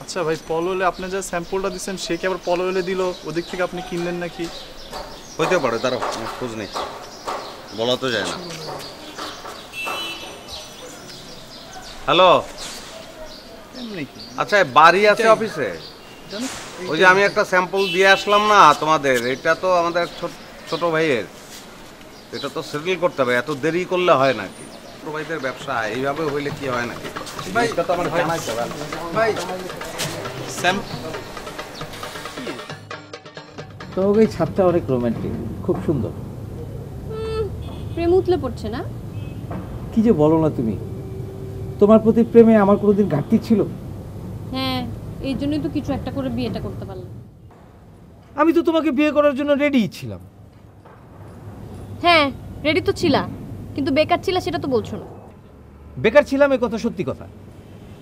আচ্ছা ভাই, পলওয়েলে আপনি যে স্যাম্পলটা দিচ্ছেন সে কি আবার পলওয়েলে দিল? ওদিক থেকে আপনি কিনলেন নাকি? হইতে পারে, দাঁড়াও খোঁজ নেই, বলা তো যায় না। হ্যালো, এমনি কি? আচ্ছা বাড়ি আছে অফিসে? ওই যে আমি একটা স্যাম্পল দিয়ে আসলাম না তোমাদের, এটা তো আমাদের ছোট ভাইয়ের। এটা তো সেটেল করতে হবে, এত দেরি করলে হয় নাকি? ছোট ভাইদের ব্যবসা এইভাবে হইলে কি হয় নাকি? এটা তো আমার জানাইতে হবে। ভাই তো এই ছাদটা অনেক রোমান্টিক, খুব সুন্দর। প্রেম প্রেমে উতলে পড়ছে না? কি যে বলো না তুমি, তোমার প্রতি প্রেমে আমার কোনোদিন ঘাটতি ছিল? হ্যাঁ, এই জন্যই তো কিছু একটা করে বিয়েটা করতে পারলাম। আমি তো তোমাকে বিয়ে করার জন্য রেডি ছিলাম। হ্যাঁ, রেডি তো ছিলা, কিন্তু বেকার ছিলা সেটা তো বলছো না। বেকার ছিলাম এ কথা সত্যি কথা,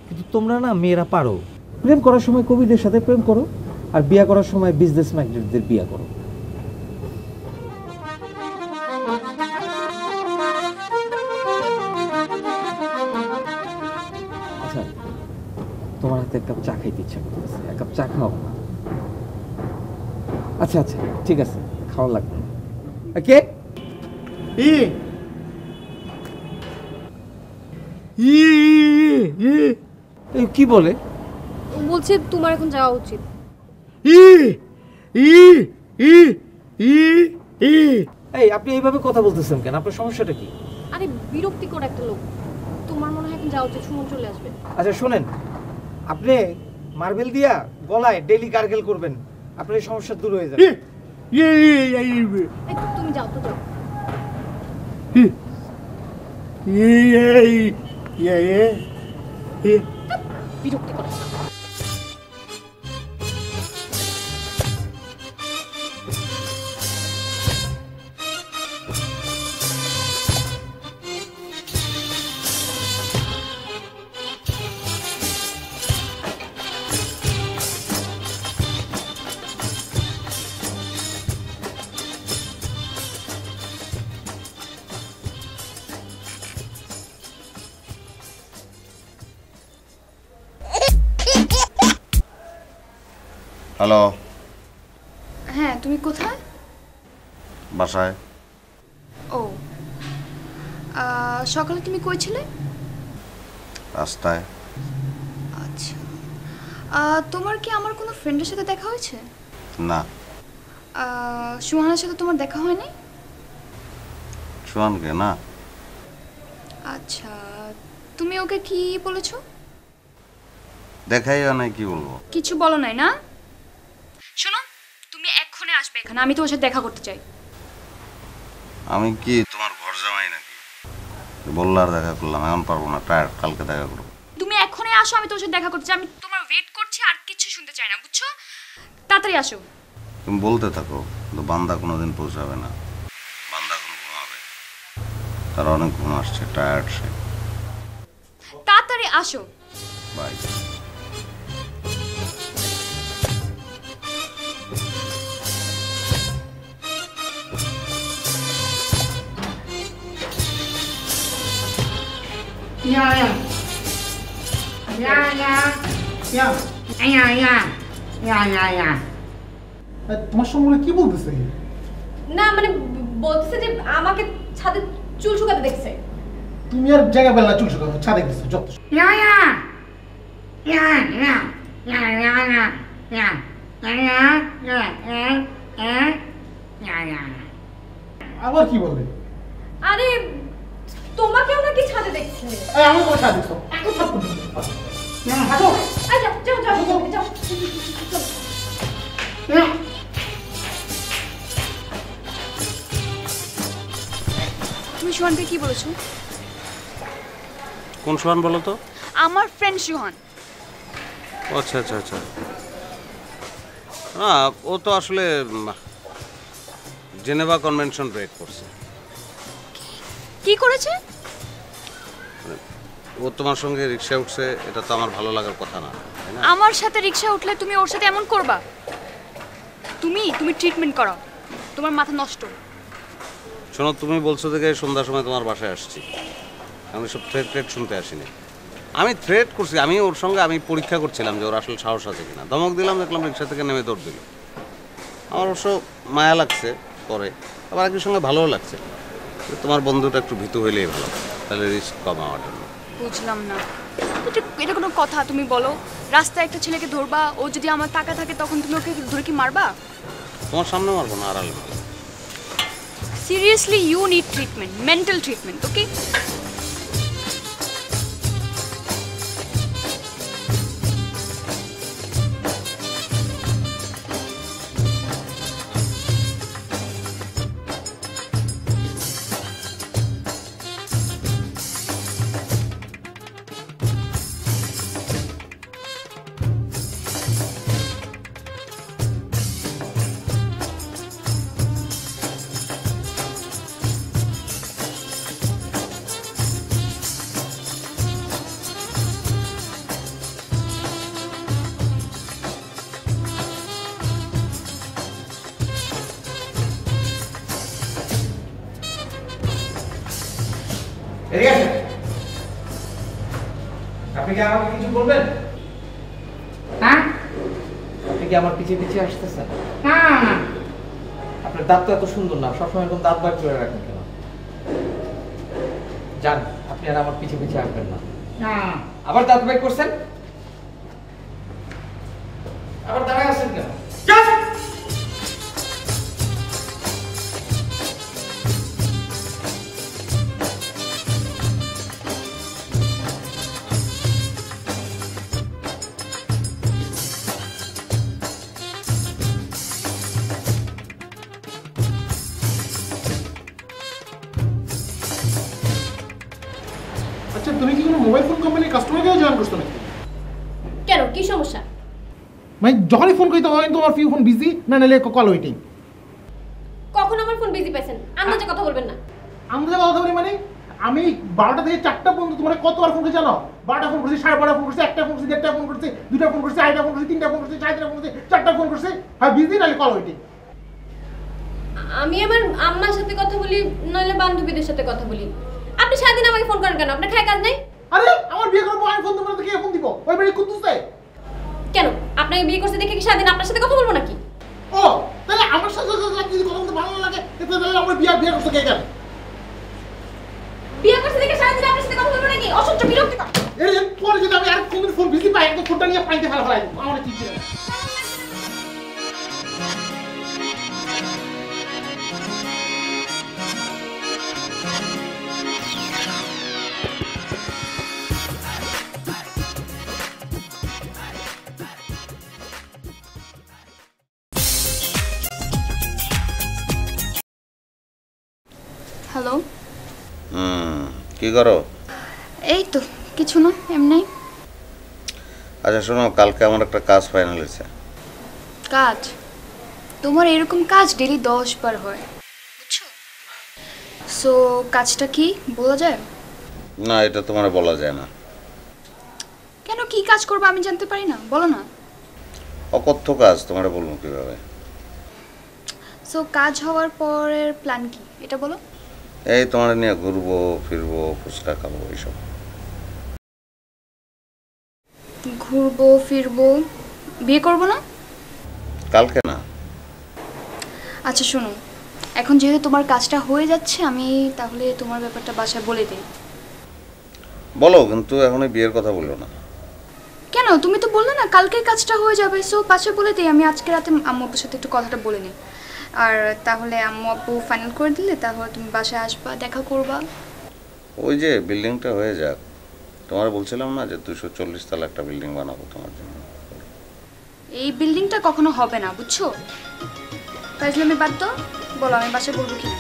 কিন্তু তোমরা না মেয়েরা পারো, প্রেম করার সময় কবিদের সাথে প্রেম করো আর বিয়ে করার সময় বিজনেস ম্যাগনেটদের বিয়ে করো। আচ্ছা, তোমার হাতে এক কাপ চা খাইতে ইচ্ছা করতেছে, এক কাপ চা খাও। আচ্ছা আচ্ছা ঠিক আছে, খাওয়া লাগবে। কে কি বলে? বলছে তোমার এখন যাওয়া উচিত। এই আপনি এইভাবে কথা বলতেছেন কেন? আপনার সমস্যাটা কি? আরে বিরক্তিকর একটা লোক। তোমার মনে হয় এখন যাওয়া উচিত, সুমন চলে আসবে। আচ্ছা শোনেন, আপনি মার্বেল দিয়া গলায় ডেইলি গার্গেল করবেন, আপনার এই সমস্যা দূর হয়ে যাবে। তুমি যাও তো, যাও। বিরক্তিকর। হ্যালো, হ্যাঁ, তুমি কোথায়? বাসায়। ও, সকালে তুমি কই ছিলে? রাস্তায়। আচ্ছা, তোমার কি আমার কোনো ফ্রেন্ডের সাথে দেখা হয়েছে? না। সুহানার সাথে তোমার দেখা হয়নি? সুহানকে না। আচ্ছা, তুমি ওকে কি বলেছো? দেখাই নাই, কি বলবো? কিছু বলো নাই না? শোনো, তুমি এক্ষুনি আসবে এখানে, আমি তোমার সাথে দেখা করতে চাই। আমি কি তোমার ঘর জামাই নাকি? বললে আর দেখা করলাম, এখন পারবো না, টায়ার্ড, কালকে দেখা করবো। তুমি এক্ষুনি আসো, আমি তোমার সাথে দেখা করতে চাই। আমি তোমার ওয়েট করছি, আর কিছু শুনতে চাই না, বুঝছো? তাড়াতাড়ি আসো। তুমি বলতে থাকো, কিন্তু বান্দা কোনোদিন পৌঁছাবে না। বান্দা এখন ঘুমাবে, তার অনেক ঘুম আসছে, টায়ার্ড সে। তাড়াতাড়ি আসো। বাই। তোমার সঙ্গে কি বলতেছে? না মানে বলতেছে যে আমাকে ছাদে চুল শুকাতে দেখছে। তুমি আর জায়গা পেলা চুল শুকানো, ছাদে গেছো যত। আবার কি বলে? আরে তোমাকেও নাকি ছাদে দেখছে। আমি কোথায় ছাদ দেখছো? এখন ছাদ করবো। যাও যাও যাও যাও। তুমি সুহানকে কি বলেছো? কোন সুহান বলো তো? আমার ফ্রেন্ড সুহান। আচ্ছা আচ্ছা আচ্ছা, না ও তো আসলে জেনেভা কনভেনশন ব্রেক করছে। কি করেছে? ও তোমার সঙ্গে রিক্সা উঠছে, এটা তো আমার ভালো লাগার কথা না, তাই না? আমার সাথে রিকশা উঠলে তুমি ওর সাথে এমন করবা? তুমি ট্রিটমেন্ট করাও, তোমার মাথা নষ্ট। শোনো, তুমি বলছো দেখে সন্ধ্যার সময় তোমার বাসায় আসছি, আমি সব থ্রেট শুনতে আসিনি। আমি থ্রেট করছি, আমি ওর সঙ্গে আমি পরীক্ষা করছিলাম যে ওর আসলে সাহস আছে কিনা। ধমক দিলাম, দেখলাম রিক্সা থেকে নেমে দৌড় দিল। আমার অবশ্য মায়া লাগছে পরে, আবার একই সঙ্গে ভালোও লাগছে। তোমার বন্ধুটা একটু ভীতু হইলেই ভালো, তাহলে রিস্ক কম আমার জন্য। বুঝলাম না, এটা কোনো কথা? তুমি বলো, রাস্তায় একটা ছেলেকে ধরবা, ও যদি আমার টাকা থাকে তখন তুমি ওকে ধরে কি মারবা? তোমার সামনে মারবো না, আড়ালে মারবো। Seriously, you need treatment, mental treatment, okay? এদিকে আসেন। আপনি কি আমাকে কিছু বলবেন? হ্যাঁ, আপনি কি আমার পিছিয়ে পিছিয়ে আসতেছেন? হ্যাঁ। আপনার দাঁত তো এত সুন্দর না, সবসময় এরকম দাঁত বার করে রাখেন কেন? যান, আপনি আর আমার পিছিয়ে পিছিয়ে আসবেন না। আবার দাঁত বাইর করছেন, আবার দাঁড়ায় আছেন কেন? যান। আচ্ছা তুমি কি কোনো মোবাইল ফোন কোম্পানির কাস্টমার কেয়ারে জয়েন করছো নাকি? কেন, কি সমস্যা? মানে যখনই ফোন করি তখন তোমার ফোন বিজি, না নাহলে কল ওয়েটিং। কখন আমার ফোন বিজি পাইছেন? আন্দাজে কথা বলবেন না। আমাদের কথা বলি মানে আমি 12টা থেকে 4টা পর্যন্ত তোমার কতবার ফোন করছি জানো? 12টা ফোন করছি, 12:30 ফোন করছি, 1টা ফোন করছি, 1:30 ফোন করছি, 2টা ফোন করছি, 2:30 ফোন করছি, 3টা ফোন করছি, 4টা ফোন করছি, 4টা ফোন করছি, হ্যাঁ বিজি নাহলে কল ওয়েটিং। আমি আমার আম্মার সাথে কথা বলি, নইলে বান্ধবীদের সাথে কথা বলি। আপনি সারাদিন আমাকে ফোন করেন কেন? আপনার খায় কাজ নেই? আরে আমার বিয়ে করবো, আমি ফোন দেবো না তো কে ফোন দিব? ওই বাড়ি কুদ্দুসে। কেন, আপনাকে বিয়ে করতে দেখে কি সারাদিন আপনার সাথে কথা বলবো নাকি? ও তাহলে আমার সাথে যদি কথা বলতে ভালো লাগে তাহলে আমার বিয়ে করতে কে গেল? বিয়ে করতে দেখে সারাদিন আপনার সাথে কথা বলবো নাকি? অসহ্য বিরক্তিকর। এর পরে যদি আমি আর কোনদিন ফোন বিজি পাই একদম ফোনটা নিয়ে পাইতে ফেলাই দেবো, আমার কি ছিল। হ্যালো, কি করো? এই তো কিছু না, এমনি। আচ্ছা শোনো, কালকে আমার একটা কাজ ফাইনাল হয়েছে। কাজ? তোমার এরকম কাজ ডেলি 10 বার হয়, বুঝছো? সো কাজটা কি বলা যায়? না, এটা তোমার বলা যায় না। কেন, কি কাজ করবো আমি জানতে পারি না? বলো না। অকথ্য কাজ, তোমার বলবো কিভাবে? সো কাজ হওয়ার পরের প্ল্যান কি এটা বলো। এই তোমার নিয়ে ঘুরবো ফিরবো, ফুচকা খাবো, এইসব। ঘুরবো ফিরবো, বিয়ে করবো না? কালকে না। আচ্ছা শোনো, এখন যেহেতু তোমার কাজটা হয়ে যাচ্ছে, আমি তাহলে তোমার ব্যাপারটা বাসায় বলে দিই। বলো, কিন্তু এখন এই বিয়ের কথা বললো না। কেন, তুমি তো বললে না কালকের কাজটা হয়ে যাবে, সো বাসায় বলে দিই। আমি আজকে রাতে আম্মু আব্বুর সাথে একটু কথাটা বলে নিই, আর তাহলে আম্মু আব্বু ফাইনাল করে দিলে তাহলে তুমি বাসায় আসবা, দেখা করবা। ওই যে বিল্ডিংটা হয়ে যাক, তোমার বলছিলাম না যে 240 তলা একটা বিল্ডিং বানাবো তোমার জন্য। এই বিল্ডিংটা কখনো হবে না, বুঝছো? ফাইজলামি বাদ দাও, বলো আমি বাসায় বলবো কি না।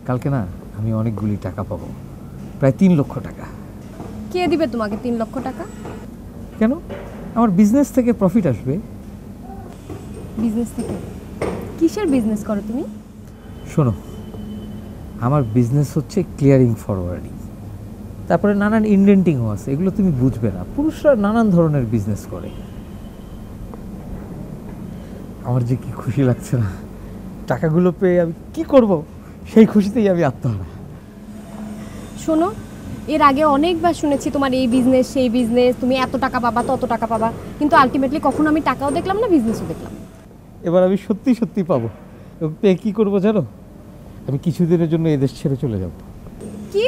কালকে না আমি অনেকগুলি টাকা পাবো, প্রায় 3 লক্ষ টাকা। কে দিবে তোমাকে 3 লক্ষ টাকা? কেন, আমার বিজনেস থেকে প্রফিট আসবে। বিজনেস থেকে? কিসের বিজনেস করো তুমি? শোনো, আমার বিজনেস হচ্ছে ক্লিয়ারিং ফরওয়ার্ডিং, তারপরে নানান ইনডেন্টিংও আছে, এগুলো তুমি বুঝবে না। পুরুষরা নানান ধরনের বিজনেস করে। আমার যে কি খুশি লাগছে না, টাকাগুলো পেয়ে আমি কি করব সেই খুশিতেই আমি আত্মহারা। শোনো, এর আগে অনেকবার শুনেছি তোমার এই বিজনেস সেই বিজনেস, তুমি এত টাকা পাবা তত টাকা পাবা, কিন্তু আলটিমেটলি কখনো আমি টাকাও দেখলাম না, বিজনেসও দেখলাম। এবার আমি সত্যি সত্যি পাবো, এবং পেয়ে কী করবো জানো? আমি কিছুদিনের জন্য এদেশ ছেড়ে চলে যাব। কি?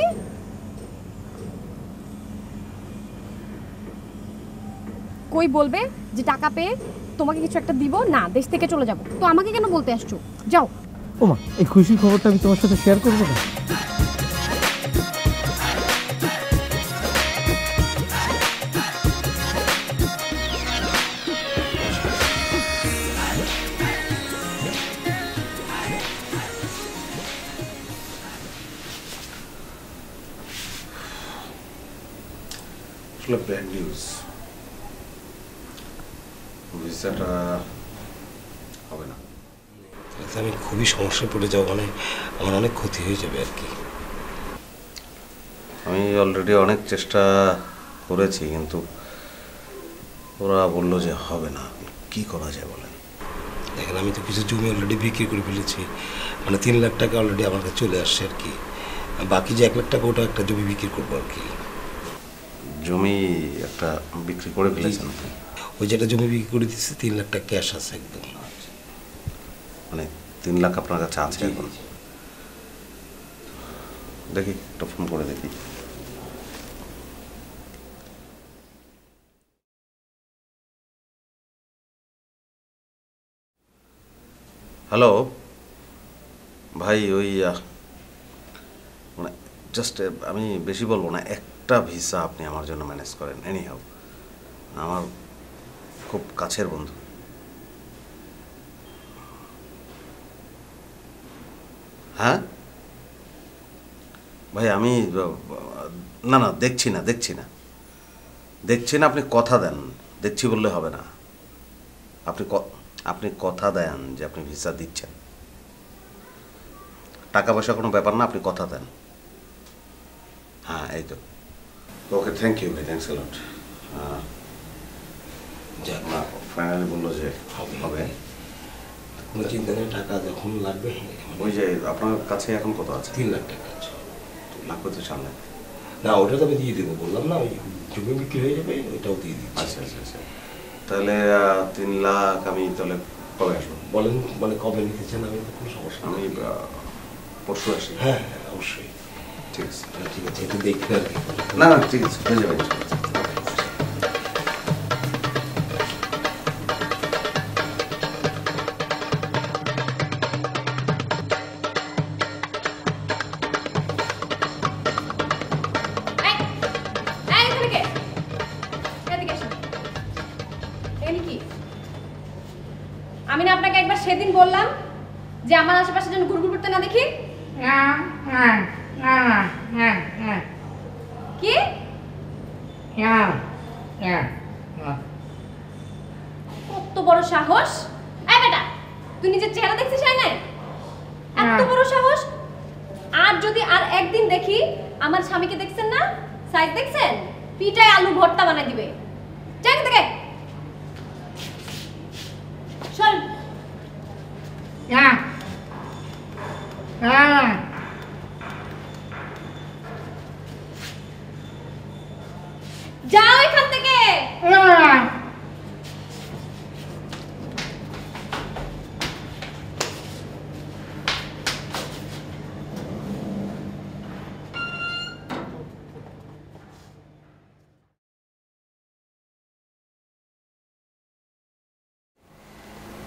কই বলবে যে টাকা পেয়ে তোমাকে কিছু একটা দিব না, দেশ থেকে চলে যাব, তো আমাকে কেন বলতে আসছো? যাও। ওমা, এই খুশির খবরটা আমি তোমার সাথে শেয়ার করবো না? আসলে ব্যাড নিউজ, ভিসাটা হবে না। তাতে আমি খুবই সমস্যায় পড়ে যাবো, মানে আমার অনেক ক্ষতি হয়ে যাবে আর কি। আমি অলরেডি অনেক চেষ্টা করেছি, কিন্তু ওরা বললো যে হবে না। কি করা যায় বলেন? দেখেন, আমি তো কিছু জমি অলরেডি বিক্রি করে ফেলেছি, মানে 3 লাখ টাকা অলরেডি আমার কাছে চলে আসছে আর কি। বাকি যে 1 লাখ টাকা, ওটা একটা জমি বিক্রি করবো আর কি। জমি একটা বিক্রি করে ফেলেছেন? ওই যেটা জমি বিক্রি করে দিচ্ছে 3 লাখ টাকা ক্যাশ আছে একদম। মানে 3 লাখ আপনার কাছে আছে এখন? দেখি, একটা ফোন করে দেখি। হ্যালো ভাই, ওই মানে জাস্ট আমি বেশি বলবো না, একটা ভিসা আপনি আমার জন্য ম্যানেজ করেন এনি হাউ। আমার খুব কাছের বন্ধু। হ্যাঁ ভাই, আমি না না দেখছি না। আপনি কথা দেন, দেখছি বললে হবে না। আপনি কথা দেন যে আপনি ভিসা দিচ্ছেন। টাকা পয়সা কোনো ব্যাপার না, আপনি কথা দেন। হ্যাঁ, এই তো। ওকে, থ্যাংক ইউ ভাই, থ্যাংকস আ লট। যাক, না, ফাইনালি বললো যে হবে। কোনো চিন্তা নেই, টাকা যখন লাগবে। ওই যে আপনার কাছে এখন কত আছে? 3 লাখ টাকা আছে। লাগবে তো সামনে। না, ওটা তো আমি দিয়ে দেবো, বললাম না, ওই জমি বিক্রি হয়ে যাবে, ওইটাও দিয়ে দিচ্ছি। আচ্ছা। তাহলে 3 লাখ আমি তাহলে কবে আসবো বলেন, মানে কবে নিতে চান? আমি তো কোনো সমস্যা আমি নেই। পরশু আসি। হ্যাঁ, অবশ্যই। ঠিক আছে, ঠিক আছে, একটু দেখতে আর কি। না ঠিক আছে, হয়ে যাবে। আমি না আপনাকে একবার সেদিন বললাম যে আমার আশেপাশে যেন ঘুরঘুর করতে না দেখি। কি? কত বড় সাহস! এই বেটা, তুই নিজের চেহারা দেখছিস না? এত বড় সাহস! আর যদি আর একদিন দেখি, আমার স্বামীকে দেখছেন না, সাইজ দেখছেন, পিটায় আলু ভর্তা বানাই দিবে। যাই থেকে চল। যাও এখান থেকে।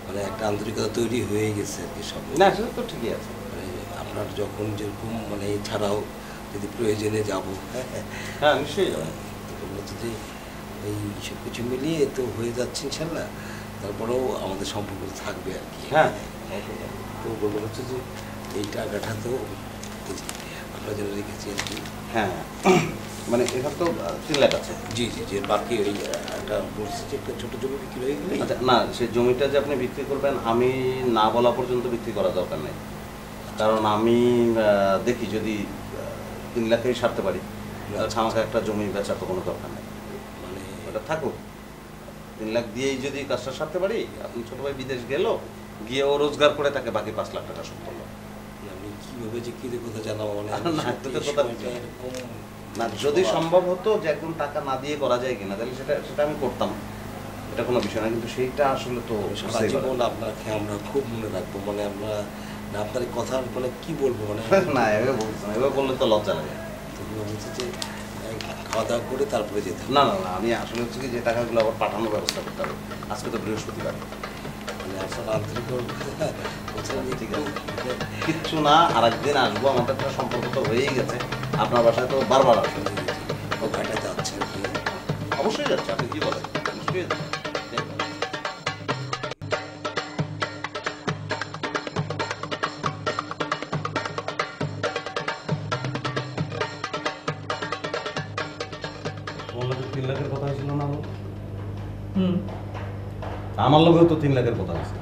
মানে একটা আন্তরিকতা তৈরি হয়ে গেছে আর কি সব। না, সেটা তো ঠিকই আছে। মানে আপনার যখন যেরকম, মানে এছাড়াও যদি প্রয়োজনে যাব, হ্যাঁ নিশ্চয়ই। তো বললো তো যে এই সব কিছু মিলিয়ে তো হয়ে যাচ্ছে ইনশাল্লাহ, তারপরেও আমাদের সম্পর্ক থাকবে আর কি। হ্যাঁ, তো বললো হচ্ছে যে এই টাকাটা তো আমরা যেন রেখেছি আর কি। হ্যাঁ, মানে এখানে তো 3 লাখ আছে। জি, বাকি ওই একটা বলছি যে একটা ছোটো জমি বিক্রি হয়ে গেলে। আচ্ছা, না, সেই জমিটা যে আপনি বিক্রি করবেন আমি না বলা পর্যন্ত বিক্রি করার দরকার নেই। কারণ আমি দেখি যদি 3 লাখেই সারতে পারি, তাহলে আমাকে একটা জমি বেচার তো কোনো দরকার নেই। মানে ওটা থাকুক। 3 লাখ দিয়েই যদি কাজটা সারতে পারি, আপনি ছোটো ভাই বিদেশ গেল, গিয়ে ও রোজগার করে তাকে বাকি 5 লাখ টাকা শোধ করলো। আপনি কীভাবে যে কী কথা জানাবো, মানে এরকম না, যদি সম্ভব হতো যে একদম টাকা না দিয়ে করা যায় কিনা, তাহলে সেটা আমি করতাম, এটা কোনো বিষয় না। কিন্তু সেইটা আসলে তো সারা জীবন আপনাকে আমরা খুব মনে রাখবো। মানে আমরা আপনার কথা মানে কি বলবো, মানে না, এভাবে বললে তো লজ্জা লাগে। তুমি বলছি যে খাওয়া দাওয়া করে তারপরে যেতে হবে। না, আমি আসলে হচ্ছে কি যে টাকাগুলো আবার পাঠানোর ব্যবস্থা করতে হবে। আজকে তো বৃহস্পতিবার, মানে আপনার আন্তরিক ঠিক আছে, কিচ্ছু না, আর একদিন আসবো। আমাদের একটা সম্পর্ক তো হয়েই গেছে, আপনার বাসায় তো বারবার আসবে। ও কাটা যাচ্ছে আর কি। অবশ্যই যাচ্ছে, আপনি কি বলেন? নিশ্চয়ই যাচ্ছে। বললো যে 3 লাখ আমার লোকেও তো 3 লাখের কথা আছে।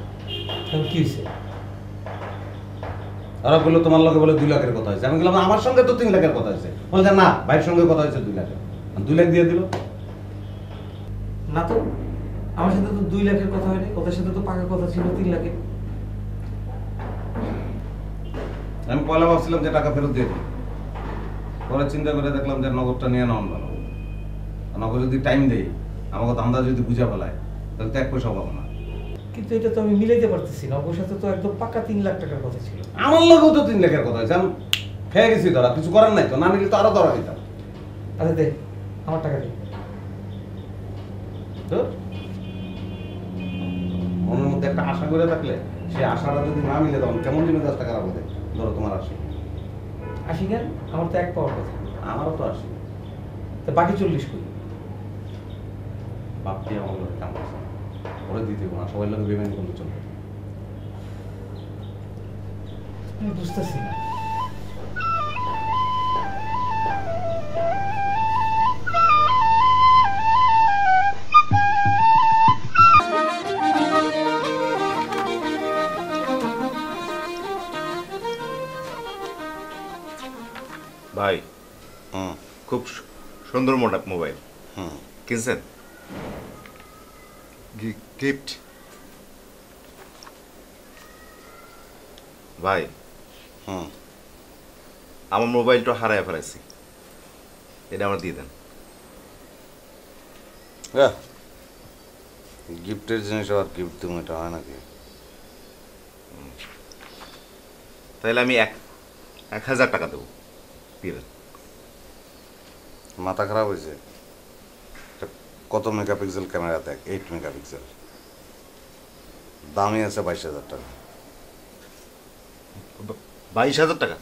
কি হয়েছে? ওরা বললো তোমার লোকে বলে 2 লাখের কথা হয়েছে। আমি বললাম আমার সঙ্গে তো 3 লাখের কথা হয়েছে। বলছে না ভাইয়ের সঙ্গে কথা হয়েছে 2 লাখের। 2 লাখ দিয়ে দিল। না তো, আমার সাথে তো 2 লাখের কথা হয়নি, ওদের সাথে তো পাকা কথা ছিল 3 লাখের। আমি পয়লা ভাবছিলাম যে টাকা ফেরত দিয়ে দিই, পরে চিন্তা করে দেখলাম যে নগদটা নিয়ে নেওয়া ভালো। নগদ যদি টাইম দেই, আমাকে ধান্দা যদি বুঝা ফেলায়, তাহলে তো 1 পয়সা পাবো না। কিন্তু এটা তো আমি মিলাইতে পারতেছি না, ওর সাথে তো একদম পাকা 3 লাখ টাকার কথা ছিল। আমার লোকেও তো 3 লাখের কথা হয়েছে। আমি খেয়ে গেছি ধরা, কিছু করার নাই তো, না নিলে তো আরো ধরা দিতাম। আরে দে আমার টাকা দে। তো মনের মধ্যে একটা আশা করে থাকলে সেই আশাটা যদি না মিলে তখন কেমন জিনিস 10 টাকা রাখবে। ধরো তোমার 80। 80 কেন? আমার তো 1 পাওয়ার কথা। আমারও তো 80। তো বাকি 40 কই? বাপটি আমার লোক কাম করছে, ওরা দিতে না, সবাই লোক বেমানি করলে চলবে। আমি বুঝতেছি না। ভাই খুব সুন্দর মোবাইল কিনছেন? গিফট ভাই। আমার মোবাইলটা হারায় ফেলাইছি, এটা আমার দিয়ে দেন। গিফটের জিনিস আর গিফট তুমি এটা হয় নাকি? তাহলে আমি 1000 টাকা দেবো, দিয়ে দেন। মাথা খারাপ হয়েছে? কত মেগাপিক্সেল ক্যামেরা দেখ? 8 মেগাপিক্সেল, দামই আছে 22,000 টাকা। 22,000 টাকা?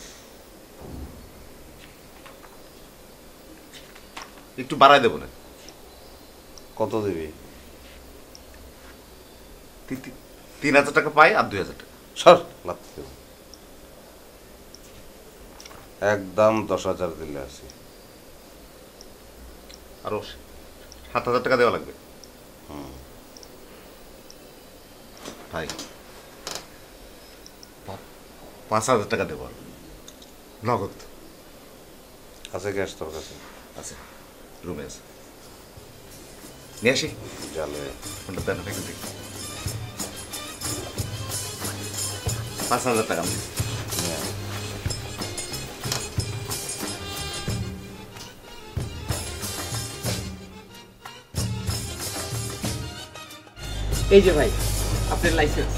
একটু বাড়াই দেবো না? কত দিবি? 3,000 টাকা পাই আর 2,000 টাকা। সর লাগতে দেবো, একদম 10,000 দিলে আসি। আরো 7,000 টাকা দেওয়া লাগবে। ভাই 5,000 টাকা দেবো নগদ। আছে ক্যাশ তোর কাছে? আছে, রুমে আছে, নিয়ে আসি। জালে ফোনটা দেন একটু দেখি। 5,000 টাকা আমি এই যে ভাই আপনার লাইসেন্স।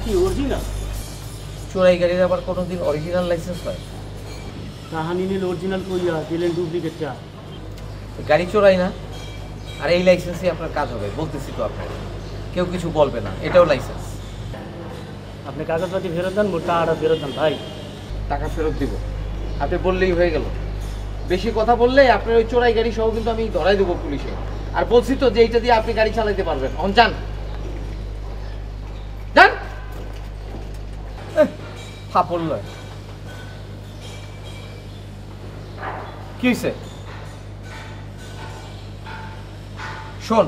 কি অরিজিনাল? চোরাই গাড়ির আবার কোনোদিন অরিজিনাল লাইসেন্স হয়? কাহানি নিল অরিজিনাল কইয়া দিলেন ডুপ্লিকেট চা। গাড়ি চোরাই না, আর এই লাইসেন্সই আপনার কাজ হবে, বলতেছি তো আপনার। কেউ কিছু বলবে না, এটাও লাইসেন্স। আপনি কাগজপাতি ফেরত দেন, মোটা আড়া ফেরত দেন ভাই। টাকা ফেরত দিব, আপনি বললেই হয়ে গেল। বেশি কথা বললে আপনার ওই চোরাই গাড়ি সহ কিন্তু আমি ধরাই দেবো পুলিশে। আর বলছি তো যে এইটা দিয়ে আপনি গাড়ি চালাতে পারবেন। অন যান যান। ফাপড় লয় কি হয়েছে? শোন,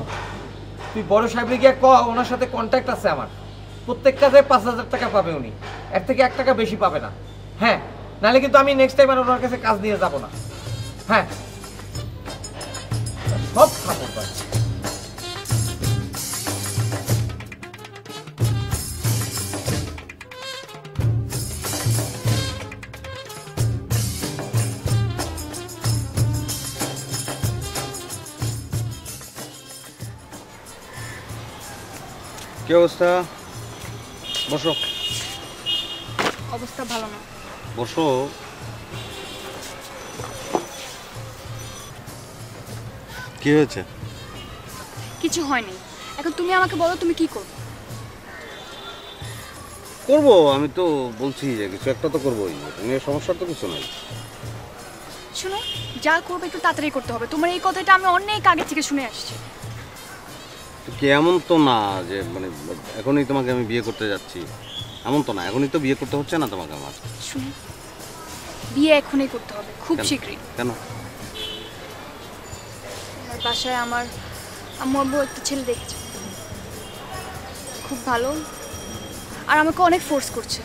তুই বড় সাহেবকে গিয়ে ক ওনার সাথে কন্ট্যাক্ট আছে আমার, প্রত্যেক কাজে 5,000 টাকা পাবে উনি, এর থেকে 1 টাকা বেশি পাবে না। হ্যাঁ, নাহলে কিন্তু আমি নেক্সট টাইম আর ওনার কাছে কাজ নিয়ে যাব না। হ্যাঁ, সব খাবার পাচ্ছে। কি অবস্থা? বসো। অবস্থা ভালো না। বসো। কি হয়েছে? কিছু হয়নি। এখন তুমি আমাকে বলো তুমি কি করবে? করবো, আমি তো বলছি যে কিছু একটা তো করবোই, এটা নিয়ে সমস্যার তো কিছু নাই। শোনো, যা করবে একটু তাড়াতাড়ি করতে হবে। তোমার এই কথাটা আমি অনেক আগে থেকে শুনে আসছি। কি এমন তো না যে মানে এখনই তোমাকে আমি বিয়ে করতে যাচ্ছি, এমন তো না। এখনই তো বিয়ে করতে হচ্ছে না তোমাকে আমার। শুনো, বিয়ে এখনই করতে হবে, খুব শীঘ্রই। কেন? আমার বাসায় আমার আম্মু আব্বু একটা ছেলে দেখেছে, খুব ভালো, আর আমাকে অনেক ফোর্স করছে।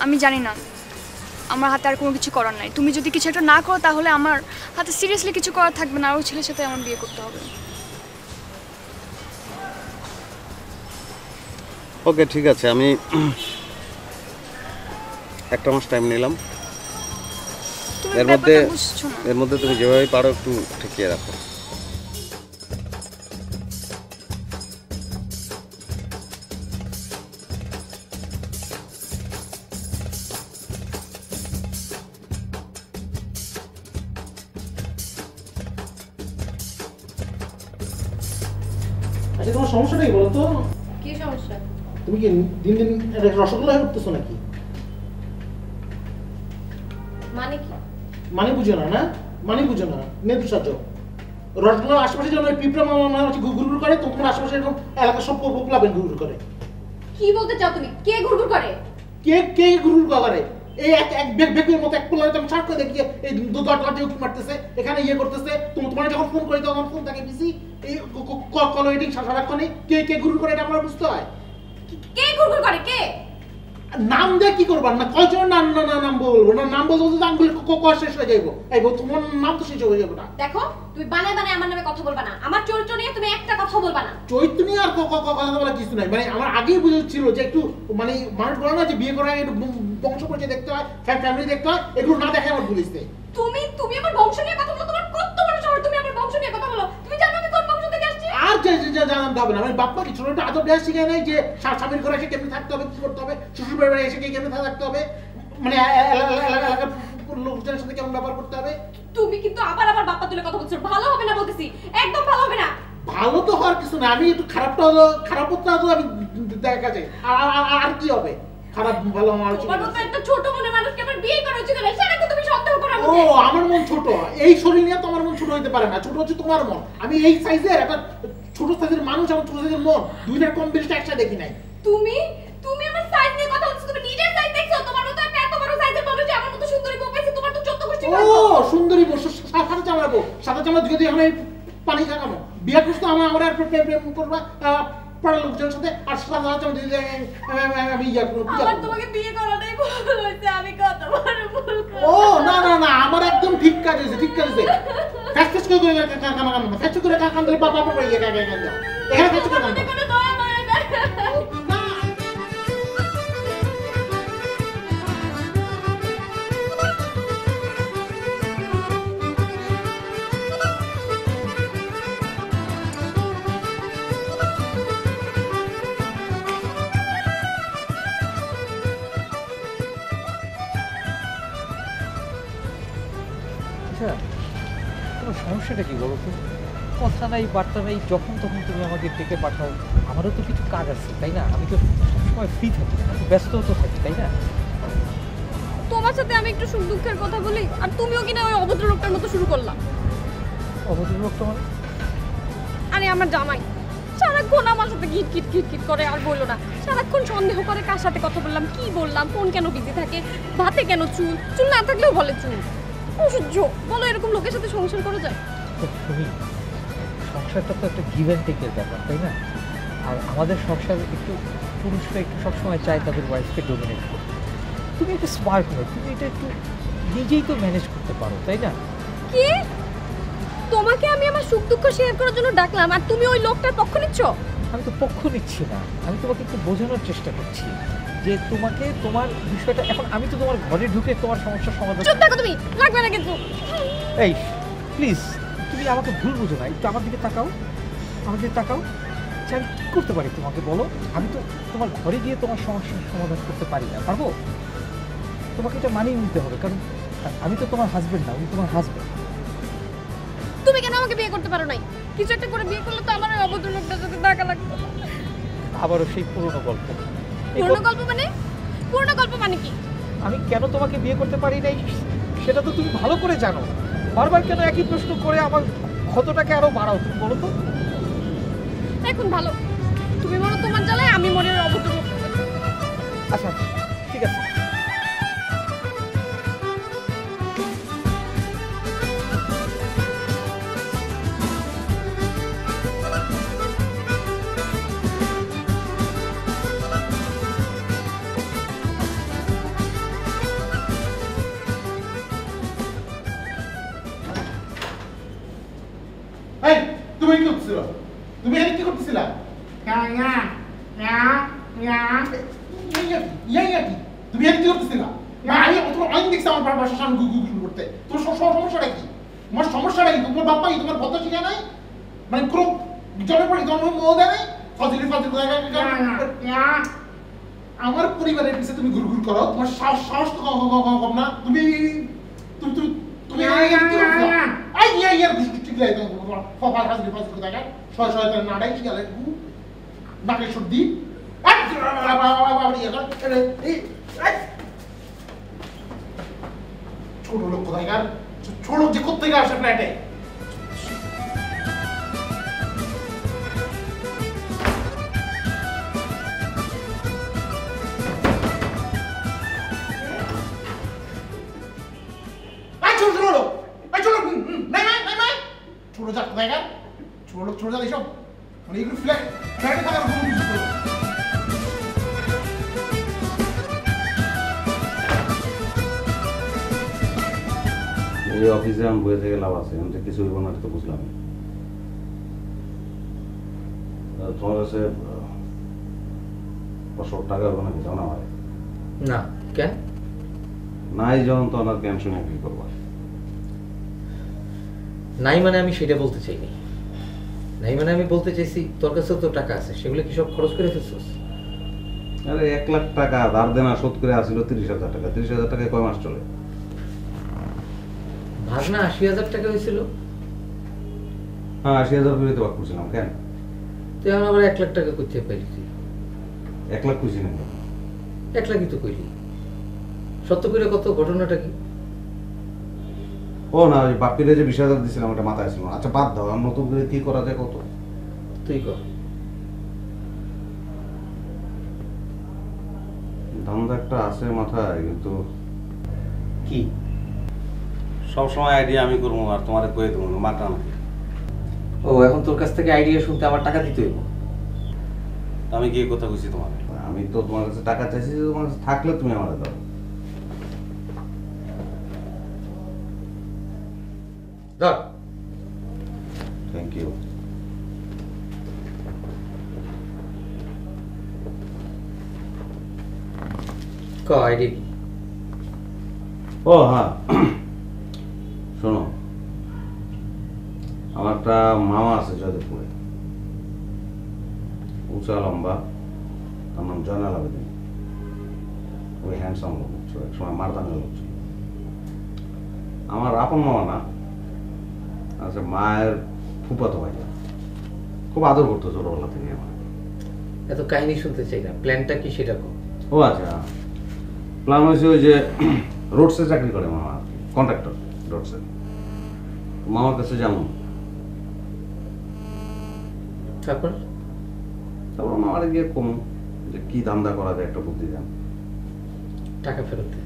আমি জানি না, আমার হাতে আর কোনো কিছু করার নাই। তুমি যদি কিছু একটা না করো তাহলে আমার হাতে সিরিয়াসলি কিছু করার থাকবে না, আর ওই ছেলের সাথে আমার বিয়ে করতে হবে। ওকে, ঠিক আছে, আমি একটা মাস টাইম নিলাম। তুমি এর মধ্যে ব্যাপারটা বুঝছো না। এর মধ্যে তুমি যেভাবে পারো একটু ঠেকিয়ে রাখো। আচ্ছা তোমার সমস্যাটা কি বলো তো? কি সমস্যা? তুমি কি দিন দিন রসগোল্লা হয়ে উঠতেছো নাকি? মানে কি? মানে বুঝো না? না মানে বুঝো না, নেতু সাজো। রসগোল্লার আশেপাশে যেন পিঁপড়া মামা হচ্ছে ঘুরঘুর করে, তো তোমার আশেপাশে এরকম এলাকার সব পোপলাবেন ঘুরঘুর করে। কি বলতে চাও তুমি? কে ঘুরঘুর করে? কে কে ঘুরঘুর করে? এই এক বেকের মতো এক পোলারে আমি ছাড় করে দেখি এই দরজা দিয়ে উঠে মারতেছে, এখানে ইয়ে করতেছে। তোমার যখন ফোন করি তখন ফোন থাকে বিজি, এই কল ওয়েটিং সারাক্ষণে। কে কে ঘুরঘুর করে এটা আমার বুঝতে হয়। কে ঘুরঘুর করে? কে? নাম দিয়ে কি করবার না? কয়জন নাম বলবো না? নাম বলতে বলতে নামগুলো শেষ হয়ে যাইবো। এই তোমার নাম তো শেষ হয়ে যাবে না। দেখো, তুমি বানায় বানায় আমার নামে কথা বলবা না। আমার চরিত্র নিয়ে তুমি একটা কথা বলবা না। চরিত্র নিয়ে আর কথা বলা কিছু নাই। মানে আমার আগেই বুঝেছিল যে একটু মানে মানুষ বলে না যে বিয়ে করা একটু বংশ পরিচয় দেখতে হয়, ফ্যামিলি দেখতে হয়, এগুলো না দেখে আমার ভুলিছে। তুমি আমার বংশ নিয়ে কথা বলো? তোমার কত বড় শহর, তুমি আমার বংশ নিয়ে কথা বলো? তুমি জানো আমি কোন বংশ থেকে আসছি? আর জানতে হবে না। মানে বাপ্পা কি ছোট একটা আদর দেওয়া শিখে নাই যে স্বামীর ঘরে এসে কেমনি থাকতে হবে, কি করতে হবে, শ্বশুর বাড়ি এসে কেমনি থাকতে হবে, মানে এলাকার লোকজনের সাথে কেমন ব্যবহার করতে হবে। তুমি কিন্তু আবার আবার বাপ্পা তুলে কথা বলছো। ভালো হবে না বলতেছি, একদম ভালো হবে না। ভালো তো হওয়ার কিছু না, আমি একটু খারাপটা হলো, খারাপটা হলো আমি দেখা যায়। আর কি হবে? খারাপ ভালো আমার তোমার মতো একটা ছোট মনের মানুষকে আমার বিয়ে করা উচিত না, সেটা তো তুমি সন্দেহ করো ও আমাকে। আমার মন ছোট, এই শরীর নিয়ে তো আমার মন ছোট হতে পারে না। ছোট হচ্ছে তোমার মন। আমি এই সাইজের একটা ছোট সাইজের মানুষ, আমার ছোট সাইজের মন, দুইটার কম বেশি একসাথে দেখি নাই। তুমি আমার সাইজ নিয়ে কথা বলছো? তুমি নিজের সাইজ দেখছো? তোমার মতো একটা এত বড় সাইজের মানুষ আমার মতো সুন্দরী বউ পাইছে, তোমার তো 14 গোষ্ঠী ও সুন্দরী বউ, সাদা চামড়া বউ, সাদা চামড়া যদি এখন পানি খাকামো বিয়ে করছো আমার আর প্রেম করবা পাড়ার লোকজনের সাথে, আর সাদা চামড়া দিলে আমি ইয়া করবো। আমার তোমাকে বিয়ে করাটাই ভুল হয়েছে, আমি কত বড় ভুল করেছি। ও না না না, আমার একদম ঠিক কাজ হয়েছে, ঠিক কাজ হয়েছে। ফ্যাক্স করে ফ্যাক্স করে কাকান দিলে বাবা বাবা ইয়ে কাকা কাকা দাও এখানে ফ্যাক্স করে কাকা কোনো দয়া মায়া না। আচ্ছা, তোমার সমস্যাটা কি বলো তো? কথা নাই বার্তা নাই, যখন তখন তুমি আমাকে ডেকে পাঠাও। আমারও তো কিছু কাজ আছে, তাই না? আমি তো সবসময় ফ্রি থাকি না, আমি ব্যস্তও তো থাকি, তাই না? তোমার সাথে আমি একটু সুখ দুঃখের কথা বলি, আর তুমিও কিনা ওই অভদ্র লোকটার মতো শুরু করলা। অভদ্র লোকটা মানে? আরে আমার জামাই সারাক্ষণ আমার সাথে গিট গিট গিট গিট করে, আর বললো না, সারাক্ষণ সন্দেহ করে কার সাথে কথা বললাম, কি বললাম, ফোন কেন বিজি থাকে, ভাতে কেন চুল, চুল না থাকলেও বলে চুল। অসহ্য। বলো, এরকম লোকের সাথে সংসার করা যায়? তুমি সংসারটা তো একটা গিভ অ্যান্ড টেকের ব্যাপার, তাই না? আর আমাদের সংসার একটু পুরুষরা একটু সবসময় চায় তাদের ওয়াইফকে ডোমিনেট করতে। তুমি একটু স্মার্ট নয়, তুমি এটা একটু নিজেই তো ম্যানেজ করতে পারো, তাই না? কি? তোমাকে আমি আমার সুখ দুঃখ শেয়ার করার জন্য ডাকলাম, আর তুমি ওই লোকটার পক্ষ নিচ্ছ? আমি তো পক্ষ নিচ্ছি না, আমি তোমাকে একটু বোঝানোর চেষ্টা করছি যে তোমাকে তোমার বিষয়টা এখন আমি তো তোমার ঘরে ঢুকে তোমার সমস্যার সমাধান। চুপ থাকো তুমি, লাগবে না কিন্তু। এই প্লিজ, তুমি আমাকে ভুল বুঝো না, একটু আমার দিকে তাকাও, আমার দিকে তাকাও। আচ্ছা, আমি কী করতে পারি তোমাকে বলো? আমি তো তোমার ঘরে গিয়ে তোমার সমস্যার সমাধান করতে পারি না, পারবো? তোমাকে এটা মানিয়ে নিতে হবে, কারণ আমি তো তোমার হাজবেন্ড না, আমি তোমার হাজবেন্ড। তুমি কেন আমাকে বিয়ে করতে পারো নাই? কিছু একটা করে বিয়ে করলে তো আমার ওই অভদ্র লোকটার সাথে দেখা লাগতো। আবারও সেই পুরনো গল্প। পুরনো গল্প মানে? পুরনো গল্প মানে কি? আমি কেন তোমাকে বিয়ে করতে পারি নাই সেটা তো তুমি ভালো করে জানো। বারবার কেন একই প্রশ্ন করে আমার ক্ষতটাকে আরো বাড়াও, তুমি বলো তো? এখন ভালো, তুমি মরো তোমার জ্বালায়, আমি মরে ওই অভদ্র লোকটার কাছে। আচ্ছা ঠিক আছে। তুমি কি করতেছিল? তুমি এখানে কি করতেছিলা? তুমি এখানে কি করতেছিলা? আমি তোমার অনেক দেখছি আমার বাসার সামনে গুগল করতে। তোমার সমস্যাটা কি? তোমার সমস্যাটা কি? তোমার বাপ্পা কি তোমার ভদ্র শিখে নাই? মানে কোনো জমে পড়ি তোমার মো দেয় নাই? ফাজিল আমার পরিবারের পিছনে তুমি ঘুরঘুর করো, তোমার সাহস তো কম না। তুমি ঠিক লাগে তোমার ফফা হাজরি ফাজরি দেখা শয়তান নাড়াই কি গেলে নাকের সর্দি ছোট লোক কোথায় ছোট যে কোথেকে আসে ফ্ল্যাটে। ছোট জাত জায়গা ছোট জাত এইসব মানে এগুলো ফ্ল্যাটে থাকার কোনো কিছু করবো। এই অফিসে আমি বয়ে থেকে লাভ আছে, আমি তো কিছু হইব না তো বুঝলাম। তোমার কাছে 500 টাকা হবে নাকি জানা হয় না? কেন নাই? যখন তো ওনার জ্ঞান শুনে কি করবো? নাই মানে আমি সেটা বলতে চাইনি। নাই মানে আমি বলতে চাইছি তোর কাছে তো টাকা আছে, সেগুলো কি সব খরচ করে ফেলছিস? আরে 1 লাখ টাকা ধার দেনা শোধ করে আসিল 30,000 টাকা। 30,000 টাকায় কয় মাস চলে? ভাগনা 80,000 টাকা হয়েছিল। হ্যাঁ 80,000 করে তো বাক করছিলাম। কেন তুই এখন আবার 1 লাখ টাকা করতে পারি? 1 লাখ খুশি না? 1 লাখই তো কইলি। সত্য করে কত? ঘটনাটা কি? ও না, ওই বাপিরে যে 20,000 দিছিলাম ওটা মাথায় ছিল। আচ্ছা বাদ দাও, আর নতুন করে কি করা যায় কত? তুই কর। ধান্দা একটা আছে মাথায়, কিন্তু কি? সবসময় আইডিয়া আমি করবো আর তোমার কয়ে দেবো মাটা নাকি? ও এখন তোর কাছ থেকে আইডিয়া শুনতে আমার টাকা দিতে হইব? আমি কি কথা কইছি তোমার? আমি তো তোমার কাছে টাকা চাইছি, তোমার কাছে থাকলে তুমি আমার দাও। ধর। Thank you. ক আইডি কি? ও হ্যাঁ শোনো, আমার একটা মামা আছে যাদবপুরে, উঁচা লম্বা, তার নাম জয়নাল আবেদিন। ওই হ্যান্ডসাম লোক ছিল, এক সময় মারদানের লোক ছিল। আমার আপন মামা না, আচ্ছা মায়ের ফুফাতো ভাই, খুব আদর করতো ছোটবেলা থেকে আমার। এত কাহিনী শুনতে চাই না, প্ল্যানটা কি সেটা কর। ও আচ্ছা, প্ল্যান হয়েছে ওই যে রোডসে চাকরি করে মামা, কন্ট্রাক্টর রোডসে। মামার কাছে যেমন তারপর মামার গিয়ে কম যে কি ধান্দা করা যায় একটা বুদ্ধি দেন, টাকা ফেরত দে।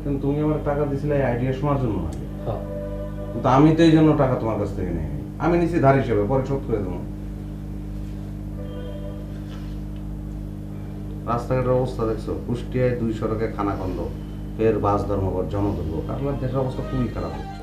কিন্তু তুমি আমার টাকা দিছিলে আইডিয়া শোনার জন্য না? হ্যাঁ, কিন্তু আমি তো এই জন্য টাকা তোমার কাছ থেকে নিই। আমি নিচ্ছি ধার হিসেবে, পরে শোধ করে দেবো। রাস্তাঘাটের অবস্থা দেখছো? কুষ্টিয়ায় 2 সড়কে খানাখন্দ, ফের বাস ধর্মঘট, জনদুর্ভোগ। আপনার দেশের অবস্থা খুবই খারাপ হচ্ছে।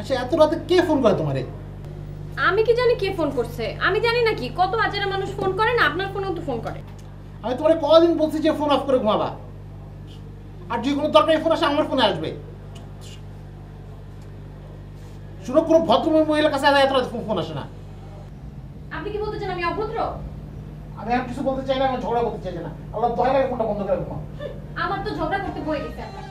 আচ্ছা এত রাতে কে ফোন করে তোমারে? আমি কি জানি কে ফোন করছে? আমি জানি নাকি কত হাজার মানুষ ফোন করে না, আপনার ফোনেও তো ফোন করে। আমি তোমারে কদিন বলছি যে ফোন অফ করে ঘুমাবা, আর যে কোনো দরকারি ফোন আসে আমার ফোনে আসবে। শুনো, কোনো ভদ্র মহিলার কাছে এত রাতে ফোন আসে না। আপনি কি বলতে চান আমি অভদ্র? আমি আর কিছু বলতে চাই না, আমি ঝগড়া করতে চাই না। আল্লাহ দয়া করে ফোনটা বন্ধ করে ঘুমাও। আমার তো ঝগড়া করতে বই গেছে আপনার।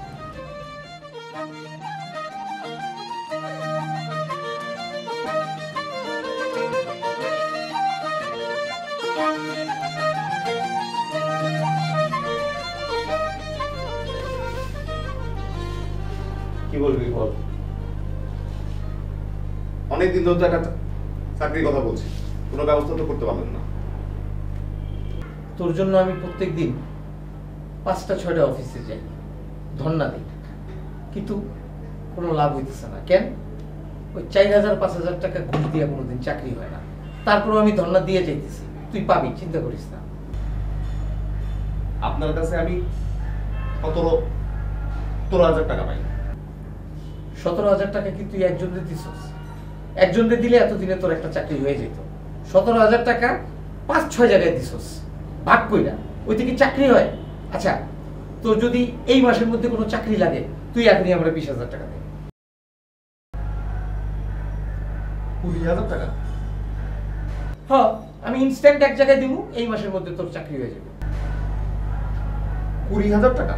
অনেকদিন ধরে তো একটা চাকরির কথা বলছি, কোনো ব্যবস্থা তো করতে পারলেন না। তোর জন্য আমি প্রত্যেক দিন 5টা-6টা অফিসে যাই, ধর্ণা দিই, কিন্তু কোনো লাভ হইতেছে না। কেন? ওই 4000-5000 টাকা ঘুষ দিয়ে কোনোদিন চাকরি হয় না। তারপরেও আমি ধর্ণা দিয়ে যাইতেছি, তুই পাবি, চিন্তা করিস না। আপনার কাছে আমি 17,000 টাকা পাই। 17,000 টাকা কি তুই একজনকে দিছিস? একজনকে দিলে এতদিনে তোর একটা চাকরি হয়ে যেত। 17,000 টাকা 5-6 জায়গায় দিছিস, ভাগ কইরা, ওইতে কি চাকরি হয়? আচ্ছা, তোর যদি এই মাসের মধ্যে কোনো চাকরি লাগে, তুই এখনই আমরা 20,000 টাকা দে। 20,000 টাকা? হ্যাঁ, আমি ইনস্ট্যান্ট এক জায়গায় দিব, এই মাসের মধ্যে তোর চাকরি হয়ে যাবে। 20,000 টাকা?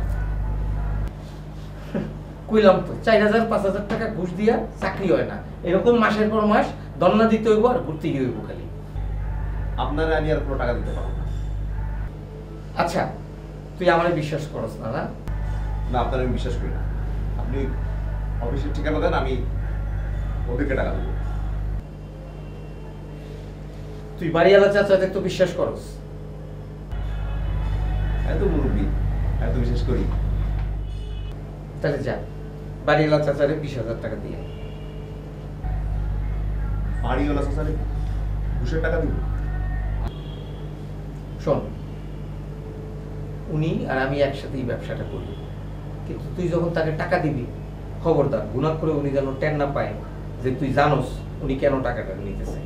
কইলাম তো, 4000-5000 টাকা ঘুষ দিয়া চাকরি হয় না। এরকম মাসের পর মাস ধর্ণা দিতে হইব আর ঘুরতে গিয়ে হইব খালি। আপনারা আমি আর কোনো টাকা দিতে পারবো না। আচ্ছা, তুই আমারে বিশ্বাস করস না? না না, আপনার আমি বিশ্বাস করি না। আপনি অফিসের ঠিকানা দেন, আমি ওদেরকে টাকা দেবো। তুই বাড়িওয়ালা চাচাদের তো বিশ্বাস করস? এত মুরব্বী, এত বিশ্বাস করি। তাহলে যা, বাড়িওয়ালা চাচারে 20,000 টাকা দিয়ে। বাড়িওয়ালা চাচারে ঘুষের টাকা দিব? শোন, উনি আর আমি একসাথেই ব্যবসাটা করি, কিন্তু তুই যখন তাকে টাকা দিবি, খবরদার গুনাহ করে উনি যেন টের না পায় যে তুই জানোস উনি কেন টাকাটা নিতেছে।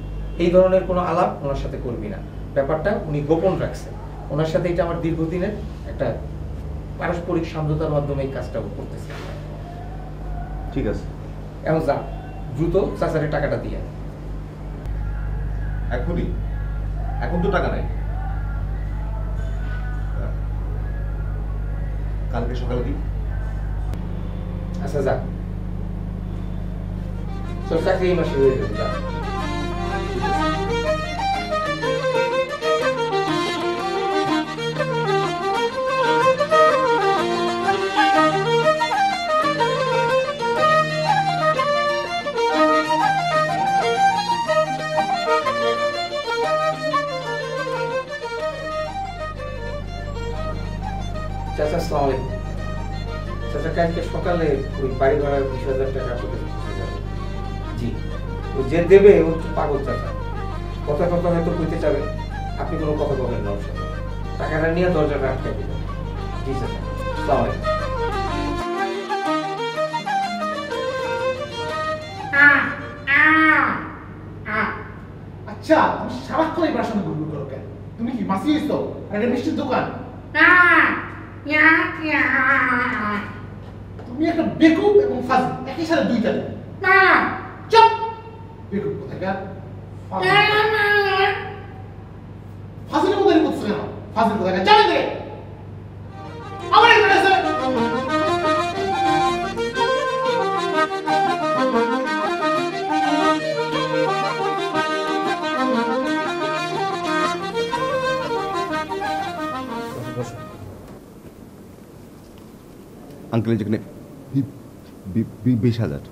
এই ধরনের কোনো আলাপ ওনার সাথে করবি না। ব্যাপারটা উনি গোপন রাখছে। ওনার সাথে এটা আমার দীর্ঘদিনের একটা পারস্পরিক সমঝোতার মাধ্যমে এই কাজটা করতেছে। ঠিক আছে, এখন যা, দ্রুত চাচারে টাকাটা দিয়ে। এখনই? এখন তো টাকা নাই। কালকে সকালে দিই। আচ্ছা যা, তোর চাকরি এই মাসে হয়ে যাবে, যা। চাচা, আসসালামু আলাইকুম। চাচা, কালকে সকালে ওই বাড়ি ভাড়া 20,000 টাকা করে দিতে যাবে। জি, ও যে দেবে ও একটু পাগল চাচা, কথা কথা হয়তো কইতে চাবে, আপনি কোনো কথা বলবেন না ওর সাথে। টাকাটা নিয়ে দরজাটা আটকে দিবেন। জি চাচা, আসসালামু আলাইকুম। আচ্ছা, তুমি সারাক্ষণ এই বাসায় ঘুরঘুর করো কেন? তুমি কি মাসি এসছো? একটা মিষ্টির দোকান? তুমি একটা বেকুব এবং ফাজিল, একই সাথে দুইটা। চুপ! বেকুব কোথাকার, ফাজিল কোথায় করছো কেন? ফাজিল কোথাকার, চলে গেলে আমার এখানে আছে। আঙ্কেল, যেখানে 20,000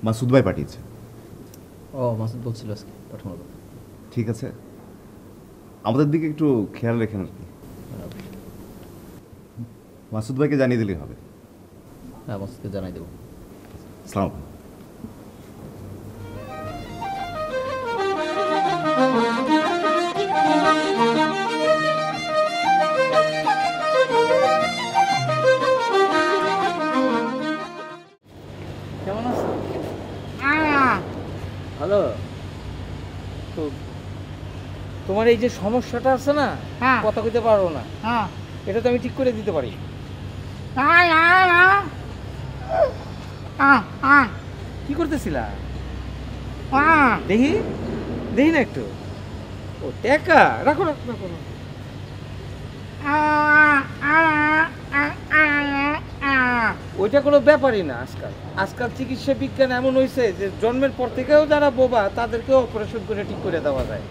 মাসুদ ভাই পাঠিয়েছে। ও, মাসুদ বলছিল আজকে পাঠানোর কথা। ঠিক আছে, আমাদের দিকে একটু খেয়াল রেখেন আর কি। মাসুদ ভাইকে জানিয়ে দিলেই হবে। হ্যাঁ, মাসুদকে জানাই দেবো। আসসালামু আলাইকুম। কেমন আছো? ভালো। তো তোমার এই যে সমস্যাটা আছে না, কথা কইতে পারো না, এটা তো আমি ঠিক করে দিতে পারি। কি করতেছিলা? দেখি দেখি না একটু। ও টাকা রাখো রাখো রাখো। ওইটা কোনো ব্যাপারই না। আজকাল আজকাল চিকিৎসা বিজ্ঞান এমন হয়েছে যে জন্মের পর থেকেও যারা বোবা তাদেরকেও অপারেশন করে ঠিক করে দেওয়া যায়।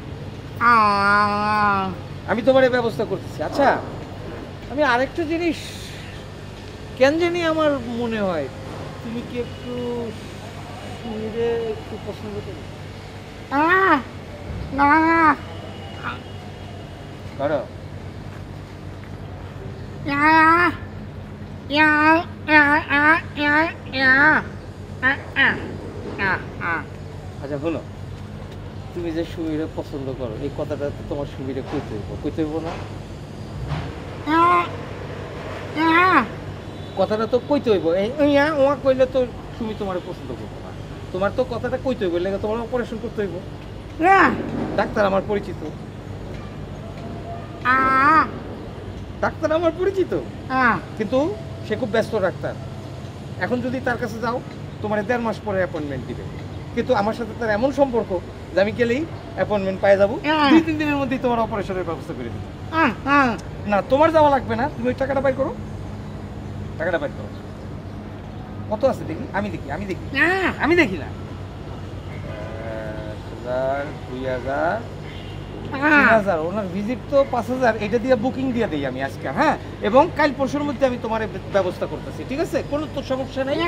আমি তোমার এই ব্যবস্থা করতেছি। আচ্ছা, আমি আরেকটা জিনিস কেন জানি আমার মনে হয় তুমি কি একটু সুমিরে একটু পছন্দ করো? করো? আচ্ছা হলো, তুমি যে সুমিরে পছন্দ করো এই কথাটা তো তোমার সুমিরে কইতে হইব না? কথাটা তো কইতে হইব, ওয়া কইলে তো সুমি তোমার পছন্দ করবো না। তোমার তো কথাটা কইতে হইব, লেগে তোমার অপারেশন করতে হইব। ডাক্তার আমার পরিচিত, ডাক্তার আমার পরিচিত, কিন্তু সে খুব ব্যস্ত ডাক্তার। এখন যদি তার কাছে যাও তোমার 1.5 মাস পরে অ্যাপয়েন্টমেন্ট দিবে, কিন্তু আমার সাথে তার এমন সম্পর্ক যে আমি গেলেই অ্যাপয়েন্টমেন্ট পাই যাবো, 2-3 দিনের মধ্যেই তোমার অপারেশনের ব্যবস্থা করে দিবে। না তোমার যাওয়া লাগবে না, তুমি ওই টাকাটা বাই করো, টাকাটা বাই করো। কত আছে দেখি, আমি দেখি না 1,000, 2,000, 3,000, ওনার ভিজিট তো 5,000, এটা দিয়ে বুকিং দিয়ে দিই আমি আজকে। হ্যাঁ, এবং কাল পরশুর মধ্যে আমি তোমার ব্যবস্থা করতেছি, ঠিক আছে? কোনো তো সমস্যা নেই।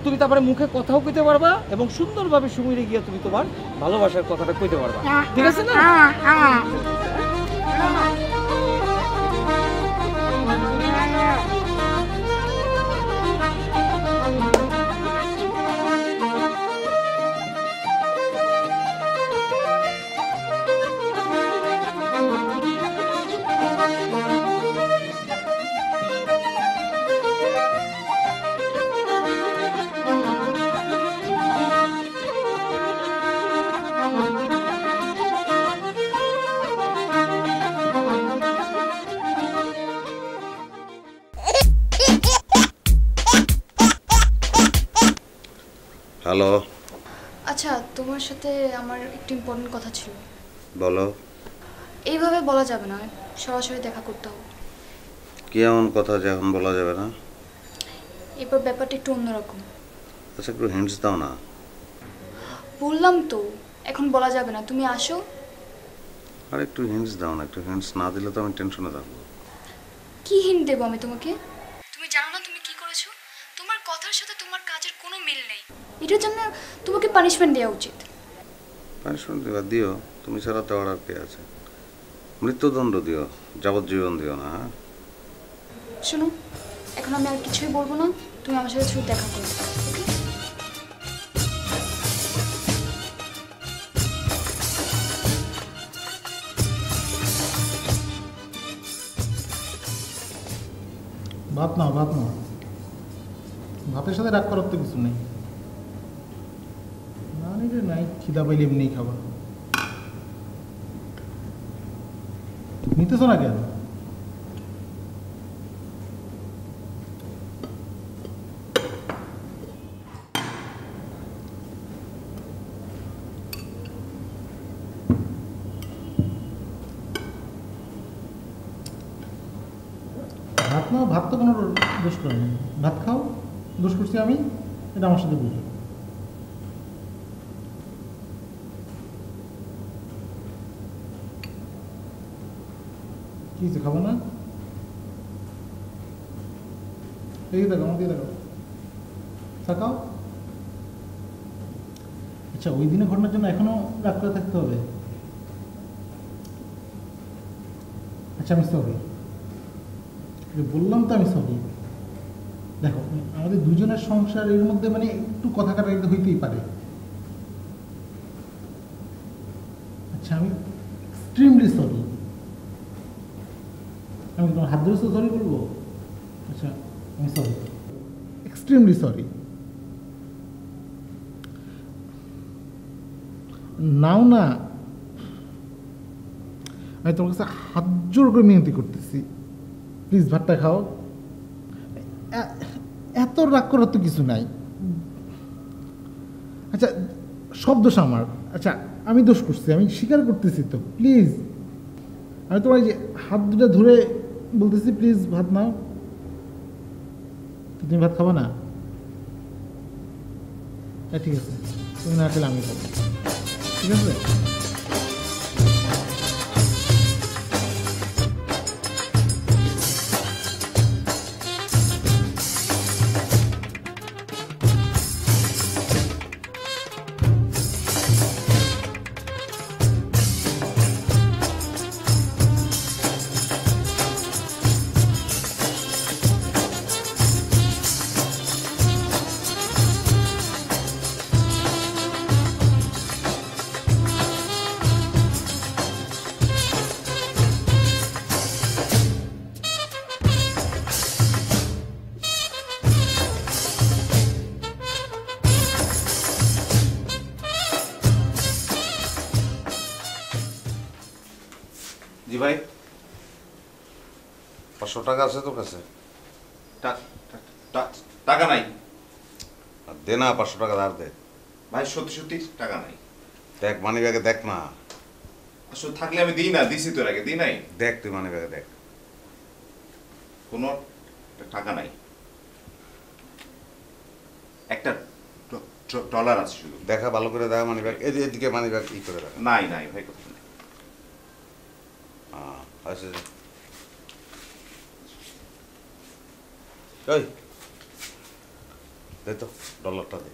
তুমি তারপরে মুখে কথাও কইতে পারবা এবং সুন্দরভাবে সুমিরে গিয়ে তুমি তোমার ভালোবাসার কথাটা কইতে পারবা, ঠিক আছে না? হ্যালো। আচ্ছা, তোমার সাথে আমার একটু ইম্পর্টেন্ট কথা ছিল। বলো। এইভাবে বলা যাবে না, সরাসরি দেখা করতে হবে। কি এমন কথা যে এখন বলা যাবে না? এরপর ব্যাপারটা একটু অন্যরকম। আচ্ছা একটু হিন্টস দাও না। বললাম তো এখন বলা যাবে না, তুমি আসো। আর একটু হিন্টস দাও না, একটু হিন্টস না দিলে তো আমি টেনশনে থাকবো। কি হিন্ট দেবো আমি তোমাকে? তুমি জানো না তুমি কি করেছো? তোমার কথার সাথে তোমার কাজের কোনো মিল নেই। এটার জন্য তোমাকে পানিশমেন্ট দেওয়া উচিত। পানিশমেন্ট দিও, তুমি ছাড়া তো আর কে আছে? মৃত্যুদণ্ড দিও, যাবজ্জীবন দিও না। শোনো, এখন আমি আর কিছুই বলবো না, তুমি আমার সাথে শুধু দেখা করো, ওকে? ভাত নাও, ভাত নাও। ভাতের সাথে রাগ করার তো কিছু নেই। না নিলে নাই, খিদা পাইলে এমনি খাবার। নিতেছো না কেন? ভাত নাও, ভাত তো কোনো দোষ করেনি। ভাত খাও, দোষ করছি আমি, এটা আমার সাথে বুঝো। কি হয়েছে, খাবো না? এই দেখো, আমাকে দেখো, থাকাও। আচ্ছা, ওই দিনে ঘটনার জন্য এখনো রাগ করে থাকতে হবে? আচ্ছা আমি সরি, বললাম তো আমি সরি। দেখো আমাদের দুজনের সংসার, এর মধ্যে মানে একটু কথা কাটাকাটি হইতেই পারে। আচ্ছা আমি এক্সট্রিমলি সরি। আমি তোমার হাত ধরে সরি বলবো? আচ্ছা আমি সরি, এক্সট্রিমলি সরি। নাও না, আমি তোমার কাছে হাত জোর করে মিনতি করতেছি, প্লিজ ভাতটা খাও। এত রাগ করার তো কিছু নাই। আচ্ছা সব দোষ আমার। আচ্ছা আমি দোষ করছি, আমি স্বীকার করতেছি তো, প্লিজ। আমি তোমার যে হাত দুটো ধরে বলতেছি প্লিজ ভাত নাও। তুমি ভাত খাবো না? ঠিক আছে, তুমি না খেলে আমি খাবো, ঠিক আছে? ভাই? 500 টাকা আছে তোর কাছে? টাকা নাই দে না, 500 টাকা ধার দে। ভাই, সত্যি সত্যি টাকা নাই। দেখ মানি ব্যাগে দেখ না। আসলে থাকলে আমি দিই না, দিছি তোর আগে, দিই নাই। দেখ তুই মানি ব্যাগে দেখ। কোনো টাকা নাই। একটা ডলার আছে শুধু। দেখা ভালো করে দেখা মানি ব্যাগ, এদিকে মানি ব্যাগ ই করে দেখা। নাই নাই ভাই, কোথাও নাই। আচ্ছা ওই দে তো ডলারটা দে।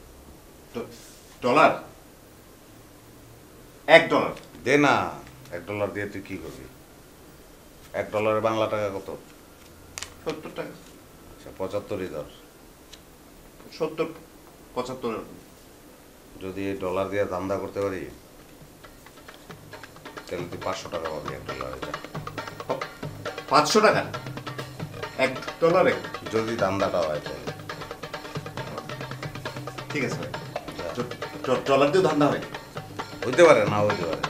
ডলার? $1? দে না, $1 দিয়ে তুই কি করবি? $1 বাংলা টাকা কত? 70 টাকা। আচ্ছা 75ই ধর। 70 75। যদি এই ডলার দিয়ে ধান্দা করতে পারি তাহলে তুই 500 টাকা পাবি $1 এটা। 500 টাকা $1? যদি ধান্দাটা হয় তাহলে ঠিক আছে ভাই। ডলার দিয়েও ধান্দা হয়? হইতে পারে, না হইতে পারে।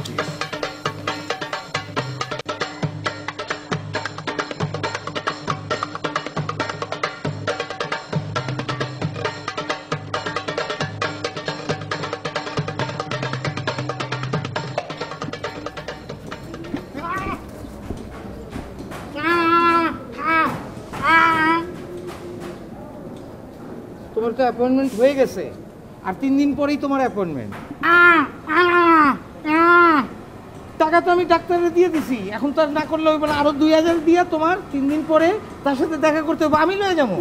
ঠিক আছে। তোমার তো অ্যাপয়েন্টমেন্ট হয়ে গেছে, আর 3 দিন পরেই তোমার অ্যাপয়েন্টমেন্ট। টাকা তো আমি ডাক্তারে দিয়ে দিছি, এখন তো আর না করলে ওই আরো 2000 দিয়া তোমার 3 দিন পরে তার সাথে দেখা করতে হবে, আমি লয়ে যাবো।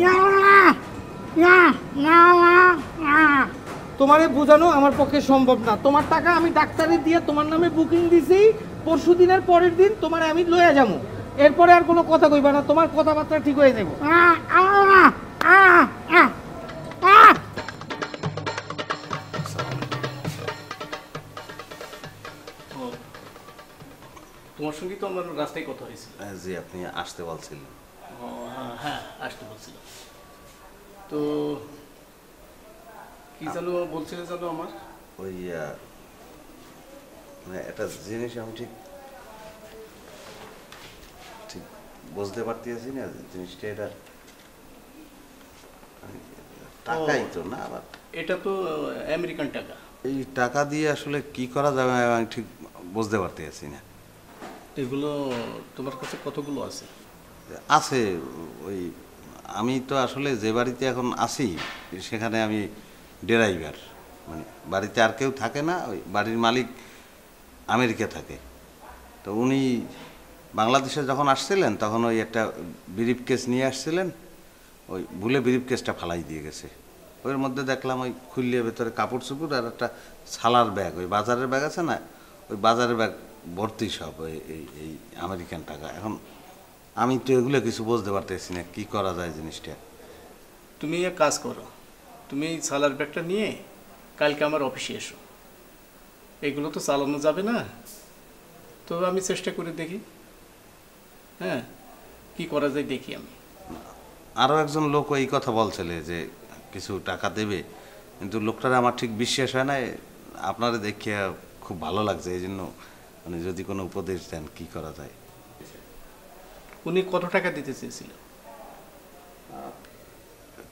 তোমারে বোঝানো আমার পক্ষে সম্ভব না। তোমার টাকা আমি ডাক্তারে দিয়ে তোমার নামে বুকিং দিছি, পরশু দিনের পরের দিন তোমার আমি লয়ে যাবো। এরপরে আর কোনো কথা কইবা না, তোমার কথাবার্তা ঠিক হয়ে যাবো। তোমার সঙ্গে তো আমার রাস্তায় কথা হয়েছিল। জি, আপনি আসতে বলছিলেন। হ্যাঁ, আসতে বলছিলাম। তো কি জানো বলছিলে জানো আমার ওই মানে একটা জিনিস আমি ঠিক ঠিক বুঝতে পারতেছি না জিনিসটা। এটা টাকাই তো না, আবার এটা তো আমেরিকান টাকা। এই টাকা দিয়ে আসলে কি করা যাবে আমি ঠিক বুঝতে পারতেছি না। এগুলো তোমার কাছে কতগুলো আছে? আছে ওই, আমি তো আসলে যে বাড়িতে এখন আছি সেখানে আমি ড্রাইভার, মানে বাড়িতে আর কেউ থাকে না। ওই বাড়ির মালিক আমেরিকা থাকে। তো উনি বাংলাদেশে যখন আসছিলেন তখন ওই একটা ব্রিফ কেস নিয়ে আসছিলেন, ওই ভুলে ব্রিফ কেসটা ফালাই দিয়ে গেছে। ওর মধ্যে দেখলাম ওই খুললে ভেতরে কাপড় চুপড় আর একটা ছালার ব্যাগ, ওই বাজারের ব্যাগ আছে না, ওই বাজারের ব্যাগ ভর্তি সব এই আমেরিকান টাকা। এখন আমি তো এগুলো কিছু বুঝতে পারতেছি না কি করা যায় জিনিসটা। তুমি এক কাজ করো, তুমি এই সালার ব্যাগটা নিয়ে কালকে আমার অফিসে এসো। এগুলো তো চালানো যাবে না, তো আমি চেষ্টা করে দেখি, হ্যাঁ কি করা যায় দেখি। আমি আরও একজন লোক এই কথা বলছিল যে কিছু টাকা দেবে, কিন্তু লোকটার আমার ঠিক বিশ্বাস হয় না। আপনারা দেখিয়া খুব ভালো লাগছে, এই জন্য মানে যদি কোনো উপদেশ দেন কি করা যায়। উনি কত টাকা দিতে চেয়েছিল?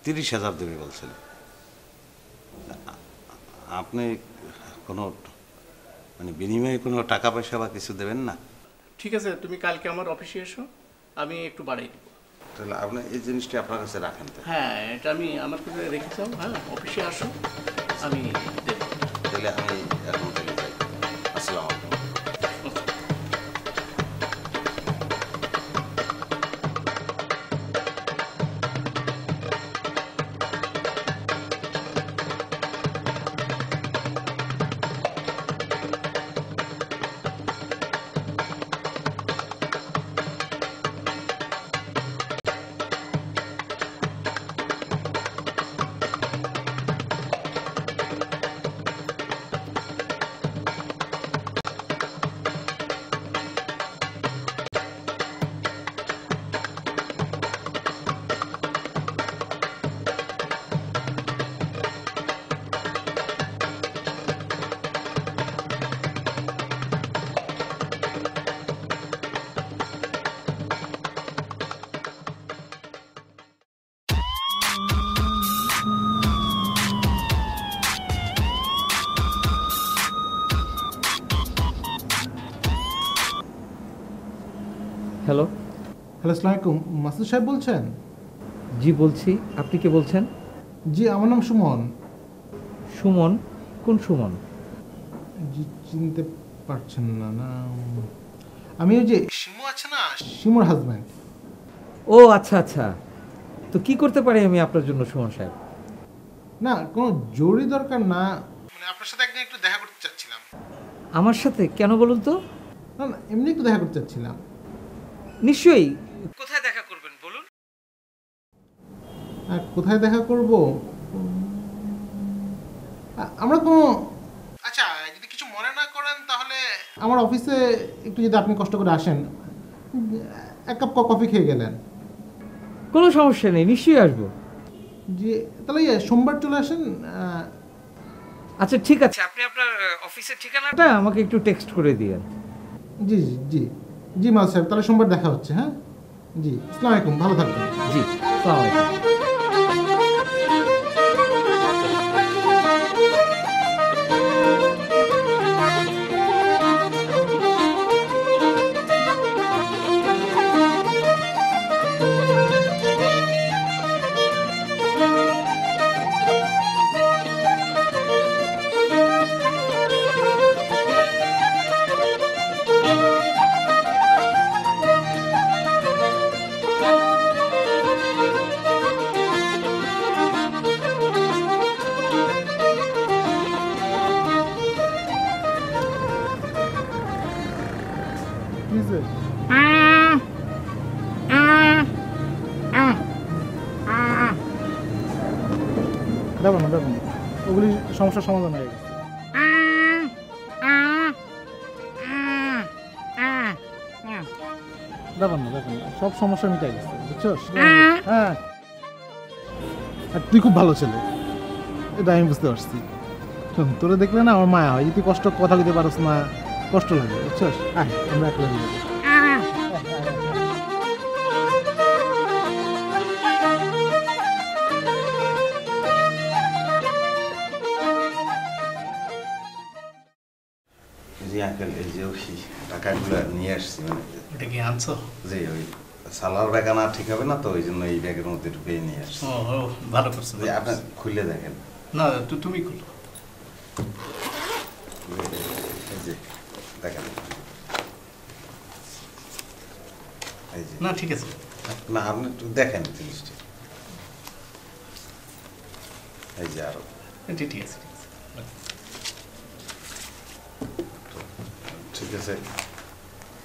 30,000 দেবে বলছিল। আপনি কোনো মানে বিনিময়ে কোনো টাকা পয়সা বা কিছু দেবেন না? ঠিক আছে, তুমি কালকে আমার অফিসে এসো, আমি একটু বাড়াই দেবো। তাহলে আপনি এই জিনিসটা আপনার কাছে রাখেন তো। হ্যাঁ, এটা আমি আমার কাছে রেখে যাও। হ্যাঁ, অফিসে আসো, আমি দেবো। তাহলে আমি এখন থেকে যাই। আসসালামু আলাইকুম। হ্যালো। হ্যালো, আসসালামু আলাইকুম। মাসুদ সাহেব বলছেন? জি বলছি, আপনি কে বলছেন? জি, আমার নাম সুমন। সুমন? কোন সুমন? জি, চিনতে পারছেন না? না, আমি ওই যে শিমু আছে না, শিমুর হাজব্যান্ড। ও আচ্ছা আচ্ছা, তো কি করতে পারি আমি আপনার জন্য সুমন সাহেব? না, কোনো জরুরি দরকার না, মানে আপনার সাথে একদিন একটু দেখা করতে চাচ্ছিলাম। আমার সাথে কেন বলুন তো? না না, এমনি একটু দেখা করতে চাচ্ছিলাম। নিশ্চয়ই। কোথায় দেখা করবেন বলুন? কোথায় দেখা করব? আমরা কোনো, আচ্ছা যদি কিছু মনে না করেন তাহলে আমার অফিসে একটু যদি আপনি কষ্ট করে আসেন, এক কাপ কফি খেয়ে গেলেন। কোনো সমস্যা নেই, নিশ্চয়ই আসবো। জি, তাহলে সোমবার চলে আসেন। আচ্ছা ঠিক আছে, আপনি আপনার অফিসের ঠিকানাটা আমাকে একটু টেক্সট করে দিয়েন। জি জি জি জি মাল সাহেব, তাহলে সোমবার দেখা হচ্ছে। হ্যাঁ জি, আসসালামু আলাইকুম, ভালো থাকবেন। জি, আসসালামু আলাইকুম। দেখো না, দেখো না, ওগুলি সমস্যার সমাধান হয়ে গেছে। দেখো না, দেখো না, সব সমস্যা মিটাই গেছে, বুঝছো? হ্যাঁ, আর তুই খুব ভালো ছেলে, এটা আমি বুঝতে পারছি। শোন, তোরা দেখলে না আমার মায়া হয়, তুই কষ্ট কথা দিতে পারছ না, কষ্ট লাগে, বুঝছো? হ্যাঁ, আমরা একলা দিয়ে দেবো। জি আঙ্কেল, এই যে ওই টাকাগুলো নিয়ে আসছি, মানে এটা কি আনছো? যে ওই সালার ব্যাগ আনা ঠিক হবে না, তো ওই জন্য এই ব্যাগের মধ্যে ঢুকিয়ে নিয়ে আসছি। ও ভালো করছো। যে আপনি খুলে দেখেন। না, তুমি খুলো। এই যে দেখেন, এই যে। না ঠিক আছে। না, আপনি একটু দেখেন জিনিসটা। এই যে আরো ঠিক আছে, ঠিক আছে,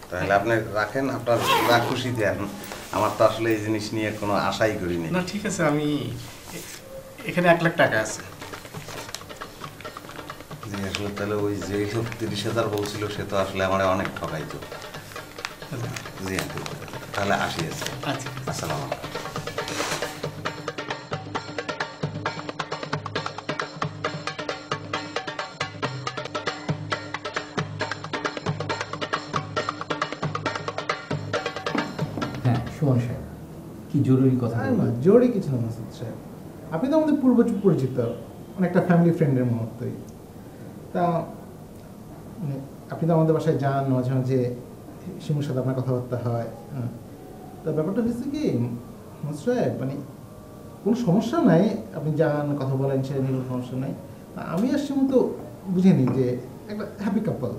তাহলে আপনি রাখেন, আপনার যা খুশি দেন। আমার তো আসলে এই জিনিস নিয়ে কোনো আশাই করিনি। না ঠিক আছে, আমি এখানে 1 লাখ টাকা আছে। জি, আসলে তাহলে ওই যে লোক 30,000 বলছিল, সে তো আসলে আমার অনেক ঠকাইতো। জি আঙ্কেল, তাহলে আসি আছে। আচ্ছা, আসসালামু আলাইকুম। হ্যাঁ সুমন সাহেব, কি জরুরি কথা? না, জরুরি কিছু না মাসুদ সাহেব, আপনি তো আমাদের পূর্ব পরিচিত, অনেকটা ফ্যামিলি ফ্রেন্ডের মতোই। তা মানে আপনি তো আমাদের বাসায় যান মাঝে মাঝে, শিমুর সাথে আপনার কথাবার্তা হয়। হ্যাঁ, তা ব্যাপারটা হচ্ছে কি মাসুদ সাহেব, মানে কোনো সমস্যা নাই, আপনি যান কথা বলেন, সেটা নিয়ে কোনো সমস্যা নাই। আমি আর শিমু তো বুঝে নিই যে একটা হ্যাপি কাপল,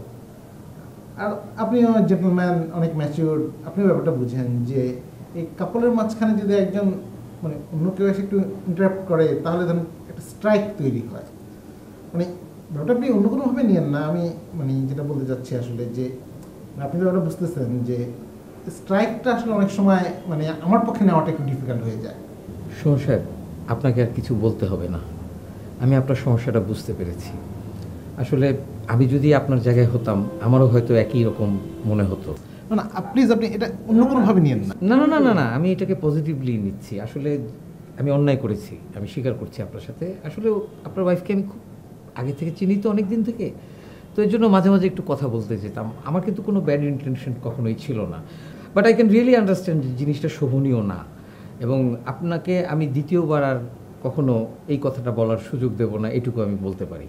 আর আপনিও জেন্টলম্যান, অনেক ম্যাচিওর, আপনিও ব্যাপারটা বুঝেন যে এই কাপলের মাঝখানে যদি একজন মানে অন্য কেউ এসে একটু ইন্টারাপ্ট করে, তাহলে ধরুন একটা স্ট্রাইক তৈরি হয়। মানে ব্যাপারটা আপনি অন্য কোনোভাবে নিয়েন না, আমি মানে যেটা বলতে চাচ্ছি আসলে যে আপনি তো ব্যাপারটা বুঝতেছেন যে স্ট্রাইকটা আসলে অনেক সময় মানে আমার পক্ষে নেওয়াটা একটু ডিফিকাল্ট হয়ে যায়। সুমন সাহেব, আপনাকে আর কিছু বলতে হবে না, আমি আপনার সমস্যাটা বুঝতে পেরেছি। আসলে আমি যদি আপনার জায়গায় হতাম, আমারও হয়তো একই রকম মনে হতো। না না, প্লিজ আপনি এটা অন্য কোনোভাবে নিয়েন না। না না না না না, আমি এটাকে পজিটিভলি নিচ্ছি। আসলে আমি অন্যায় করেছি, আমি স্বীকার করছি আপনার সাথে। আসলে আপনার ওয়াইফকে আমি খুব আগে থেকে চিনি তো, অনেক দিন থেকে, তো এর জন্য মাঝে মাঝে একটু কথা বলতে যেতাম। আমার কিন্তু কোনো ব্যাড ইন্টেনশন কখনোই ছিল না, but I can really understand যে জিনিসটা শোভনীয় না, এবং আপনাকে আমি দ্বিতীয়বার আর কখনো এই কথাটা বলার সুযোগ দেব না, এটুকু আমি বলতে পারি।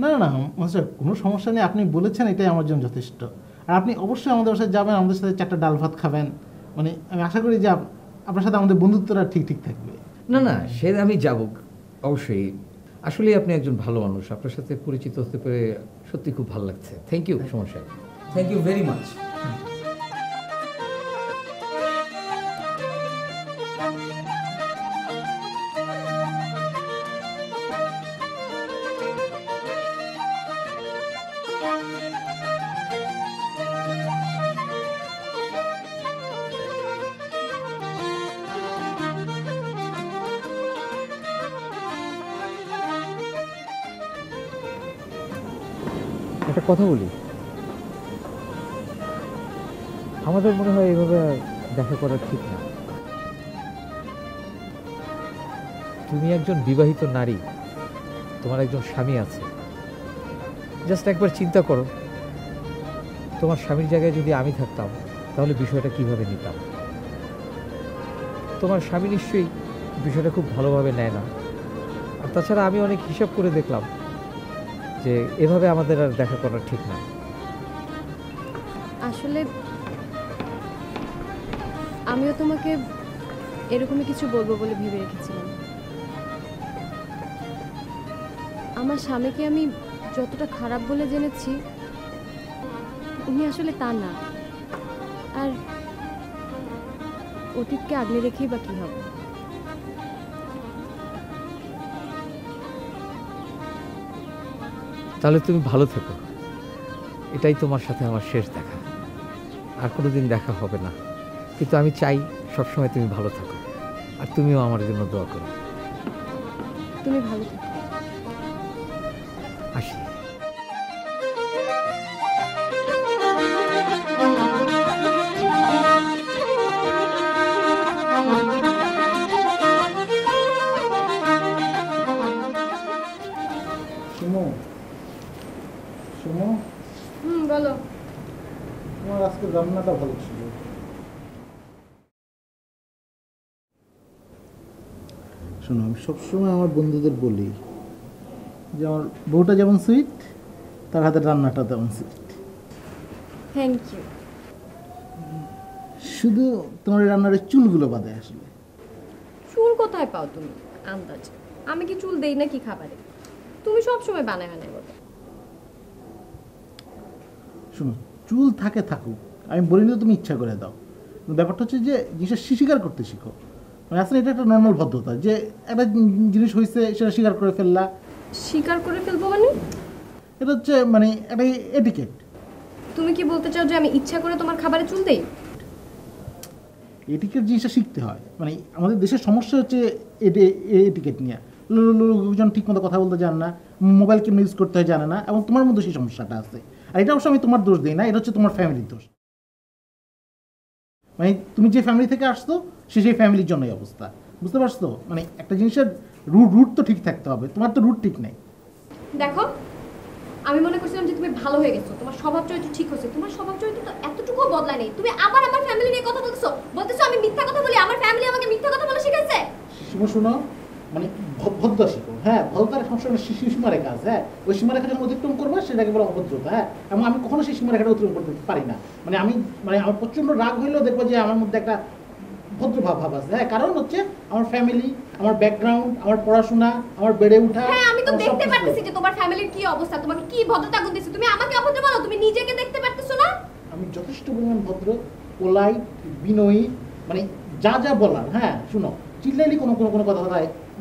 না না না মাস্টার, কোনো সমস্যা নেই, আপনি বলেছেন, এটাই আমার জন্য যথেষ্ট। আর আপনি অবশ্যই আমাদের বাসায় যাবেন, আমাদের সাথে 4টা ডাল ভাত খাবেন। মানে আমি আশা করি যে আপনার সাথে আমাদের বন্ধুত্বটা ঠিক ঠিক থাকবে। না না, সে আমি যাব অবশ্যই। আসলে আপনি একজন ভালো মানুষ, আপনার সাথে পরিচিত হতে পেরে সত্যি খুব ভালো লাগছে। থ্যাংক ইউ সমস্যা, থ্যাংক ইউ ভেরি মাচ। একটা কথা বলি, আমাদের মনে হয় এইভাবে দেখা করা ঠিক না। তুমি একজন বিবাহিত নারী, তোমার একজন স্বামী আছে। জাস্ট একবার চিন্তা করো, তোমার স্বামীর জায়গায় যদি আমি থাকতাম তাহলে বিষয়টা কিভাবে নিতাম। তোমার স্বামী নিশ্চয়ই বিষয়টা খুব ভালোভাবে নেয় না। আর তাছাড়া আমি অনেক হিসাব করে দেখলাম যে এভাবে আমাদের আর দেখা করা ঠিক না। আসলে আমিও তোমাকে এরকমই কিছু বলবো বলে ভেবে রেখেছিলাম। আমার স্বামীকে আমি যতটা খারাপ বলে জেনেছি, উনি আসলে তা না। আর অতীতকে আগলে রেখেই বা কি হবে। তাহলে তুমি ভালো থেকো, এটাই তোমার সাথে আমার শেষ দেখা। আর কোনোদিন দেখা হবে না, কিন্তু আমি চাই সবসময় তুমি ভালো থাকো, আর তুমিও আমার জন্য দোয়া করো। তুমি ভালো থেকো। আসি। বলো। তোমার আজকে রান্নাটা ভালো ছিল। শোনো, আমি সবসময় আমার বন্ধুদের বলি যে আমার বউটা যেমন সুইট, তার হাতের রান্নাটা তেমন সুইট। Thank you. শুধু তোমার রান্নার চুলগুলো বাদে। আসলে চুল কোথায় পাও তুমি আন্দাজ? আমি কি চুল দেই নাকি খাবারে? তুমি সব সময় বানায় বানায় বলো। শোনো, চুল থাকে থাকুক, আমি বলিনি তো তুমি ইচ্ছা করে দাও। ব্যাপারটা হচ্ছে যে জিনিসটা স্বীকার করতে শিখো। মানে আসলে এটা একটা নর্মাল ভদ্রতা যে একটা জিনিস হয়েছে সেটা স্বীকার করে ফেললা। স্বীকার করে ফেলবো মানে? এটা হচ্ছে মানে একটা এটিকেট। তুমি কি বলতে চাও যে আমি ইচ্ছা করে তোমার খাবারে চুল দেই? এটিকেট জিনিসটা শিখতে হয়। মানে আমাদের দেশের সমস্যা হচ্ছে এটিকেট নিয়ে। লোকজন ঠিক মতো কথা বলতে জানে না, মোবাইল কেমন ইউজ করতে হয় জানে না, এবং তোমার মধ্যে সেই সমস্যাটা আছে। আর এটা অবশ্য আমি তোমার দোষ দিই না, এটা হচ্ছে তোমার ফ্যামিলির দোষ। মানে তুমি যে ফ্যামিলি থেকে আসছো সেই ফ্যামিলির জন্যই অবস্থা, বুঝতে পারছো? মানে একটা জিনিসের রুট তো ঠিক থাকতে হবে, তোমার তো রুট ঠিক নেই। দেখো, আমি মনে করছিলাম যে তুমি ভালো হয়ে গেছো, তোমার স্বভাব চরিত্র ঠিক হয়েছে। তোমার স্বভাব চরিত্র তো এতটুকুও বদলায় নেই। তুমি আবার আমার ফ্যামিলি নিয়ে কথা বলতেছো আমি মিথ্যা কথা বলি। আমার ফ্যামিলি আমাকে মিথ্যা কথা বলে শিখাইছে। শোনো, মানে ভদ্র শিখো। হ্যাঁ, ভদ্রতার সমস্যা সীমারেখা কাজ। হ্যাঁ, ওই সীমারেখা যখন অতিক্রম করবে সেটাকে বলে অভদ্রতা। হ্যাঁ, এবং আমি কখনো সেই সীমারেখাটা অতিক্রম করতে পারি না। মানে আমার প্রচন্ড রাগ হইলেও দেখবো যে আমার মধ্যে একটা ভদ্র ভাব আছে। হ্যাঁ, কারণ হচ্ছে আমার ফ্যামিলি, আমার ব্যাকগ্রাউন্ড, আমার পড়াশোনা, আমার বেড়ে ওঠা। হ্যাঁ, আমি তো দেখতে পারতেছি যে তোমার ফ্যামিলির কি অবস্থা, তোমাকে কি ভদ্রতা গুণ দিছে। তুমি আমাকে অভদ্র বলো, তুমি নিজেকে দেখতে পারতেছো না? আমি যথেষ্ট পরিমাণ ভদ্র, পোলাইট, বিনয়ী, মানে যা যা বলার। হ্যাঁ, শুনো, চিল্লাইলি কোনো কথা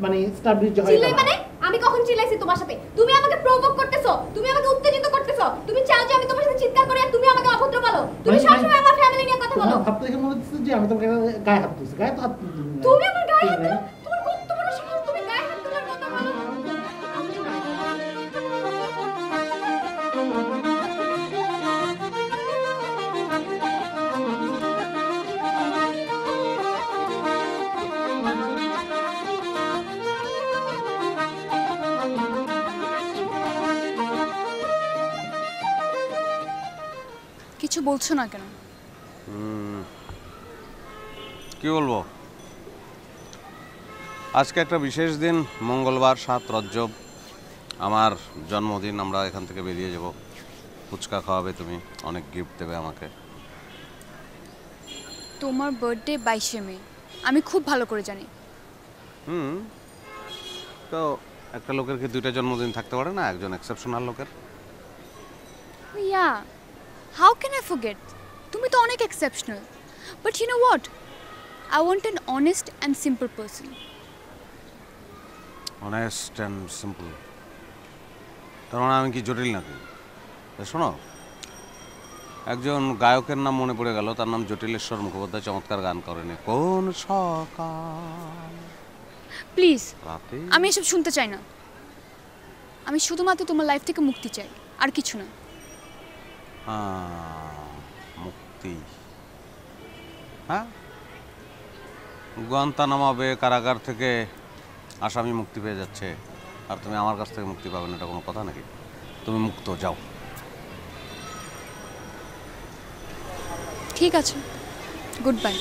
মানে স্টাবলিশ হয়। চিল্লাই মানে? আমি কখন চিল্লাইছি তোমার সাথে? তুমি আমাকে প্রভোক করতেছো, তুমি আমাকে উত্তেজিত করতেছো। তুমি চাও যে আমি তোমার সাথে চিৎকার করি আর তুমি আমাকে অভদ্র বলো। তুমি সবসময় আমার ফ্যামিলি নিয়ে কথা বলো। ভাবতে দেখে মনে হচ্ছে যে আমি তোমাকে গায়ে হাত দিচ্ছি। গায়ে তো হাত দিচ্ছি। তুমি আমার গায়ে হাত দিলে? তোমার কত বড় সাহস, তুমি গায়ে হাত তোলার কথা বলো? কিছু বলছো না কেন? কি বলবো, আজকে একটা বিশেষ দিন, মঙ্গলবার, 7 রজব, আমার জন্মদিন। আমরা এখান থেকে বেরিয়ে যাব। ফুচকা খাওয়াবে তুমি, অনেক গিফট দেবে আমাকে। তোমার বার্থডে 22শে মে, আমি খুব ভালো করে জানি। তো একটা লোকের কি দুইটা জন্মদিন থাকতে পারে না, একজন এক্সেপশনাল লোকের? Yeah, how can I forget? তুমি তো অনেক exceptional, but you know what, I want an honest and simple person. Honest and simple, তার মানে আমি কি জটিল নাকি? শোনো, একজন গায়কের নাম মনে পড়ে গেল, তার নাম জটিলেশ্বর মুখোপাধ্যায়, চমৎকার গান করেন, কোন সকাল। প্লিজ, রাতে। আমি এসব শুনতে চাই না। আমি শুধুমাত্র তোমার লাইফ থেকে মুক্তি চাই, আর কিছু না। মুক্তি? হ্যাঁ, গুয়ান্তানামা বে কারাগার থেকে আসামি মুক্তি পেয়ে যাচ্ছে, আর তুমি আমার কাছ থেকে মুক্তি পাবে না, এটা কোনো কথা নাকি? তুমি মুক্ত, যাও। ঠিক আছে, গুড বাই।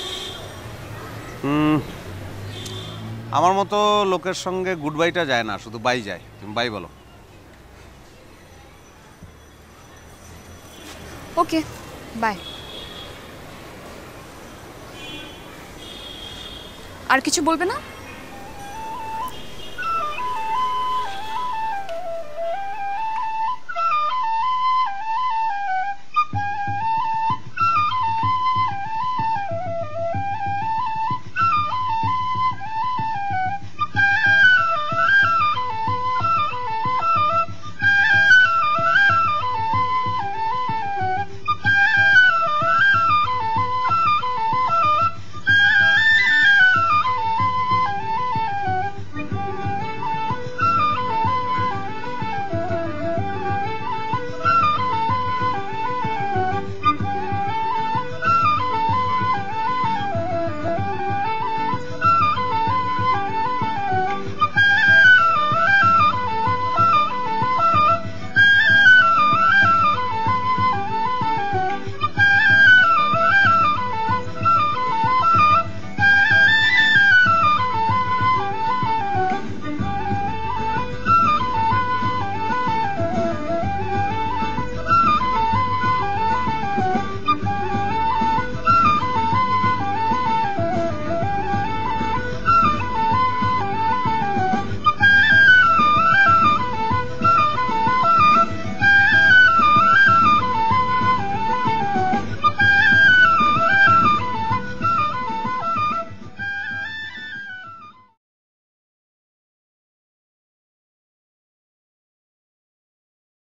আমার মতো লোকের সঙ্গে গুড বাইটা যায় না, শুধু বাই যায়। তুমি বাই বলো। ওকে, বাই। আর কিছু বলবে না?